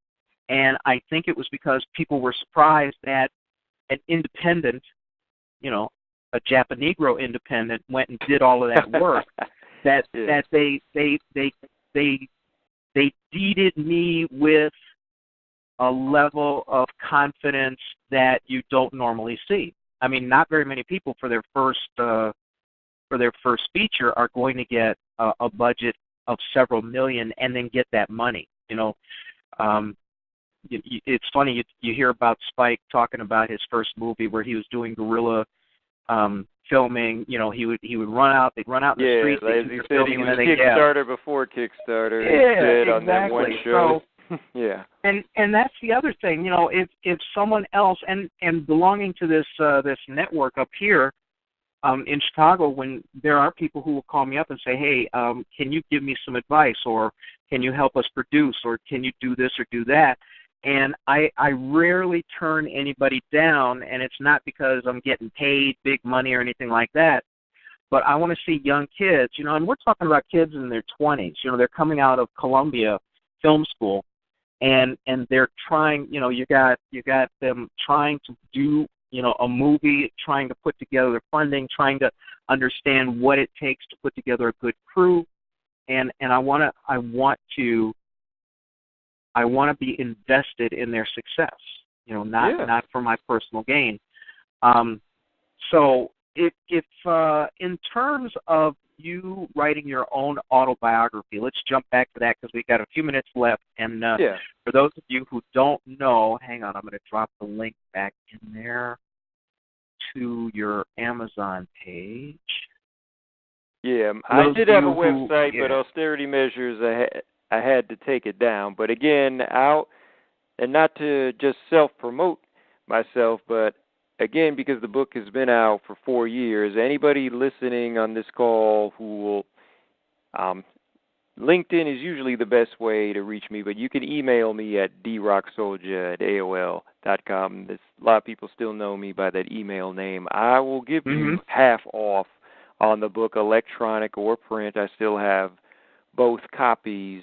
Speaker 2: and I think it was because people were surprised that an independent, you know, a Japanegro independent went and did all of that work. that they deeded me with a level of confidence that you don't normally see. I mean, not very many people for their first feature are going to get a budget of several million and then get that money. You know, it's funny you hear about Spike talking about his first movie where he was doing guerrilla filming. You know, they'd run out in the streets.
Speaker 3: As he said, he was Kickstarter before Kickstarter.
Speaker 2: Yeah, exactly.
Speaker 3: On that one show. So, yeah.
Speaker 2: And that's the other thing. You know, if someone else and belonging to this network up here in Chicago, when there are people who will call me up and say, hey, can you give me some advice, or can you help us produce, or can you do this or do that? And I rarely turn anybody down, and it's not because I'm getting paid big money or anything like that, but I want to see young kids, you know, and we're talking about kids in their 20s. You know, they're coming out of Columbia Film School, and they're trying, you know, you got them trying to do, you know, a movie, trying to put together the funding, trying to understand what it takes to put together a good crew, and I want to be invested in their success, you know, not for my personal gain. So if in terms of you writing your own autobiography, let's jump back to that because we've got a few minutes left. And for those of you who don't know, hang on, I'm going to drop the link back in there to your Amazon page.
Speaker 3: Yeah, I did have a website, but austerity measures, I had to take it down. But again, and not to just self-promote myself, but again, because the book has been out for 4 years, anybody listening on this call who will, LinkedIn is usually the best way to reach me, but you can email me at drocksoldier@aol.com. A lot of people still know me by that email name. I will give you half off on the book, electronic or print. I still have both copies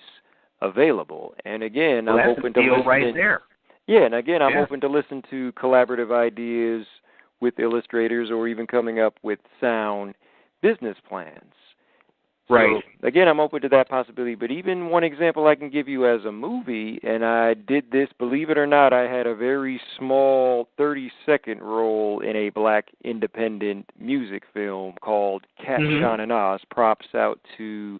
Speaker 3: available. And again, I'm open to listen.
Speaker 2: Right there.
Speaker 3: Yeah, and again, I'm open to listen to collaborative ideas with illustrators or even coming up with sound business plans.
Speaker 2: Right.
Speaker 3: So, again, I'm open to that possibility. But even one example I can give you as a movie, and I did this, believe it or not, I had a very small 30-second role in a black independent music film called Cat Sean and Oz. Props out to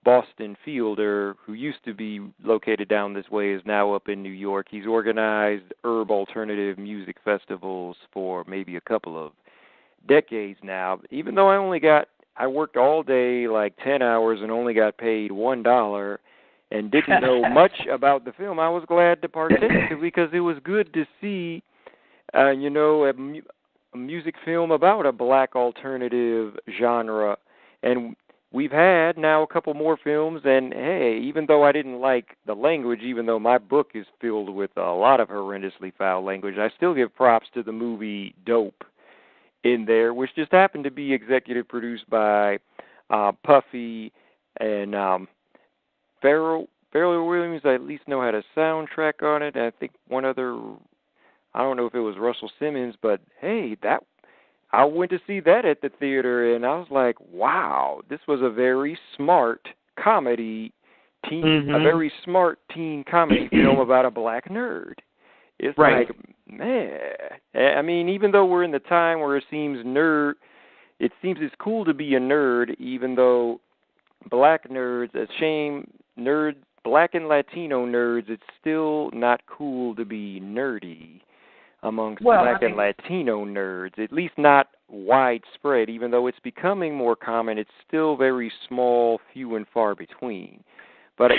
Speaker 3: Boston Fielder, who used to be located down this way, is now up in New York. He's organized herb alternative music festivals for maybe a couple of decades now. Even though I worked all day, like 10 hours, and only got paid $1 and didn't know much about the film, I was glad to partake because it was good to see, a music film about a black alternative genre. And we've had now a couple more films, and hey, even though I didn't like the language, even though my book is filled with a lot of horrendously foul language, I still give props to the movie Dope in there, which just happened to be executive produced by Puffy and Pharrell Williams. I at least know had a soundtrack on it. And I think one other, I don't know if it was Russell Simmons, but hey, I went to see that at the theater, and I was like, wow, this was a very smart comedy a very smart teen comedy film about a black nerd. It's like, man, I mean, even though we're in the time where it seems it's cool to be a nerd, even though black nerds, black and Latino nerds, it's still not cool to be nerdy amongst and Latino nerds, at least not widespread. Even though it's becoming more common, it's still very small, few and far between. But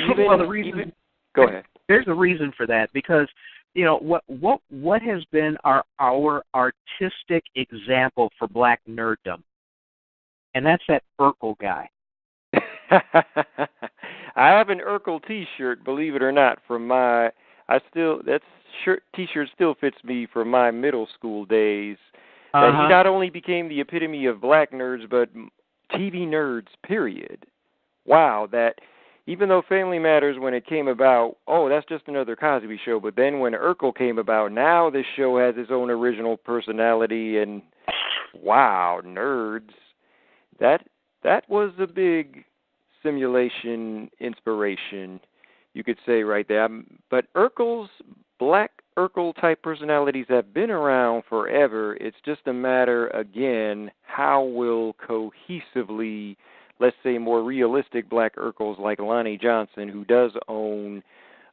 Speaker 3: go ahead.
Speaker 2: There's a reason for that, because what has been our artistic example for black nerddom, and that's that Urkel guy.
Speaker 3: I have an Urkel T-shirt, believe it or not, T-shirt still fits me from my middle school days. That he not only became the epitome of black nerds, but TV nerds, period. Wow, that even though Family Matters, when it came about, that's just another Cosby show, but then when Urkel came about, now this show has its own original personality, and wow, nerds. That was a big simulation inspiration, you could say right there. But black Urkel-type personalities have been around forever. It's just a matter, again, how will cohesively, let's say, more realistic black Urkels like Lonnie Johnson, who does own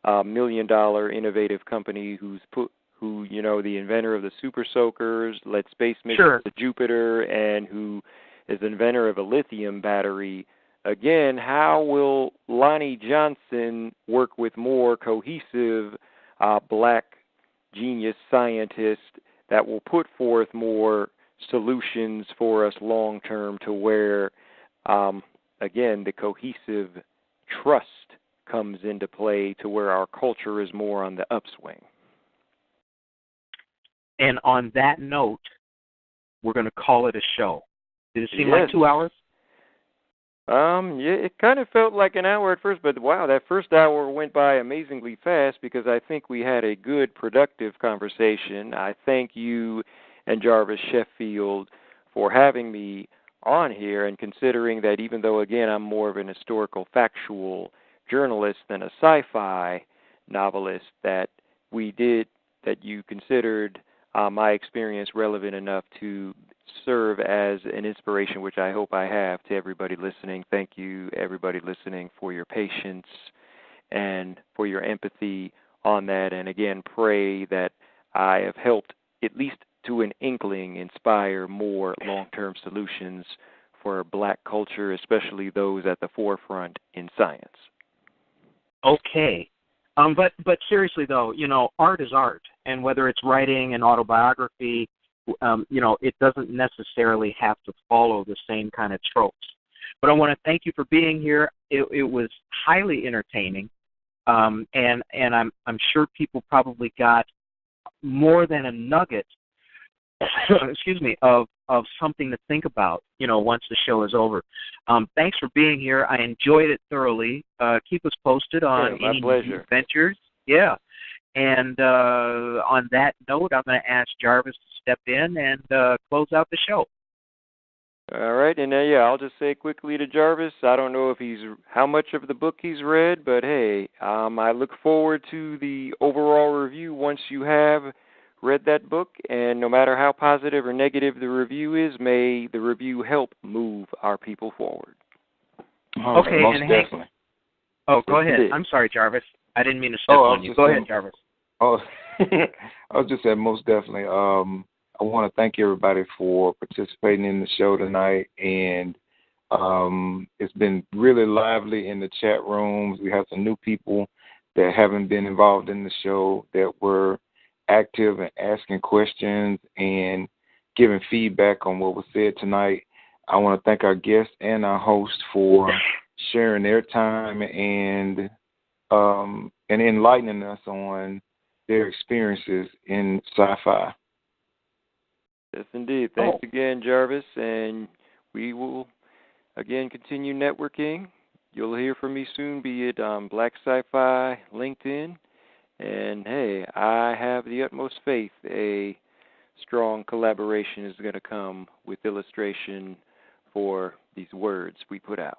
Speaker 3: a $1 million innovative company, the inventor of the Super Soakers, led space missions to Jupiter, and who is the inventor of a lithium battery. Again, how will Lonnie Johnson work with more cohesive black genius scientists that will put forth more solutions for us long term to where, again, the cohesive trust comes into play to where our culture is more on the upswing.
Speaker 2: And on that note, we're going to call it a show. Did it seem like 2 hours?
Speaker 3: It kind of felt like an hour at first, but wow, that first hour went by amazingly fast because I think we had a good, productive conversation. I thank you and Jarvis Sheffield for having me on here and considering that even though, again, I'm more of an historical, factual journalist than a sci-fi novelist, that you considered my experience relevant enough to serve as an inspiration, which I hope I have to everybody listening. Thank you, everybody listening, for your patience and for your empathy on that. And again, pray that I have helped, at least to an inkling, inspire more long-term solutions for black culture, especially those at the forefront in science.
Speaker 2: Okay. But seriously, though, art is art. And whether it's writing an autobiography, it doesn't necessarily have to follow the same kind of tropes. But I want to thank you for being here. It was highly entertaining, and I'm sure people probably got more than a nugget, excuse me, of something to think about, once the show is over. Thanks for being here. I enjoyed it thoroughly. Keep us posted on any new adventures. Yeah. And on that note, I'm going to ask Jarvis to step in and close out the show.
Speaker 3: All right, and I'll just say quickly to Jarvis, I don't know if how much of the book he's read, but hey, I look forward to the overall review once you have read that book, and no matter how positive or negative the review is, may the review help move our people forward.
Speaker 2: Okay,
Speaker 4: most
Speaker 2: and
Speaker 4: definitely.
Speaker 2: Go ahead. I'm sorry, Jarvis. I didn't mean to step on you. Go ahead, Jarvis.
Speaker 4: Oh, I was just saying, most definitely. I want to thank everybody for participating in the show tonight, and it's been really lively in the chat rooms. We have some new people that haven't been involved in the show that were active and asking questions and giving feedback on what was said tonight. I want to thank our guests and our host for sharing their time and enlightening us on their experiences in sci-fi.
Speaker 3: Yes, indeed. Thanks again, Jarvis, and we will, again, continue networking. You'll hear from me soon, be it Black Sci-Fi, LinkedIn, and, hey, I have the utmost faith a strong collaboration is going to come with illustration for these words we put out.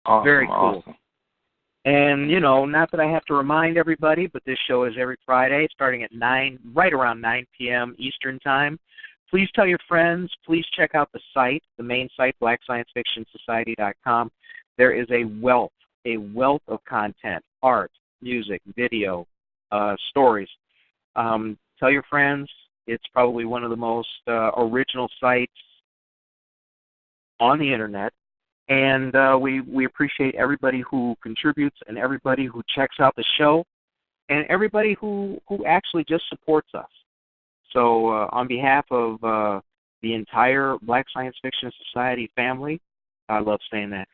Speaker 4: Awesome,
Speaker 2: very cool.
Speaker 4: Awesome.
Speaker 2: And, not that I have to remind everybody, but this show is every Friday starting at right around 9 p.m. Eastern Time. Please tell your friends. Please check out the site, the main site, blacksciencefictionsociety.com. There is a wealth of content, art, music, video, stories. Tell your friends. It's probably one of the most original sites on the Internet. And we appreciate everybody who contributes and everybody who checks out the show and everybody who actually just supports us. So on behalf of the entire Black Science Fiction Society family, I love saying that,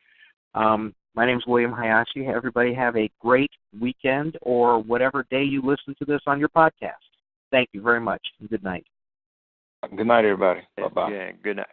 Speaker 2: my name is William Hayashi. Everybody have a great weekend or whatever day you listen to this on your podcast. Thank you very much and good night.
Speaker 4: Good night, everybody. Bye-bye.
Speaker 3: Yeah, good night.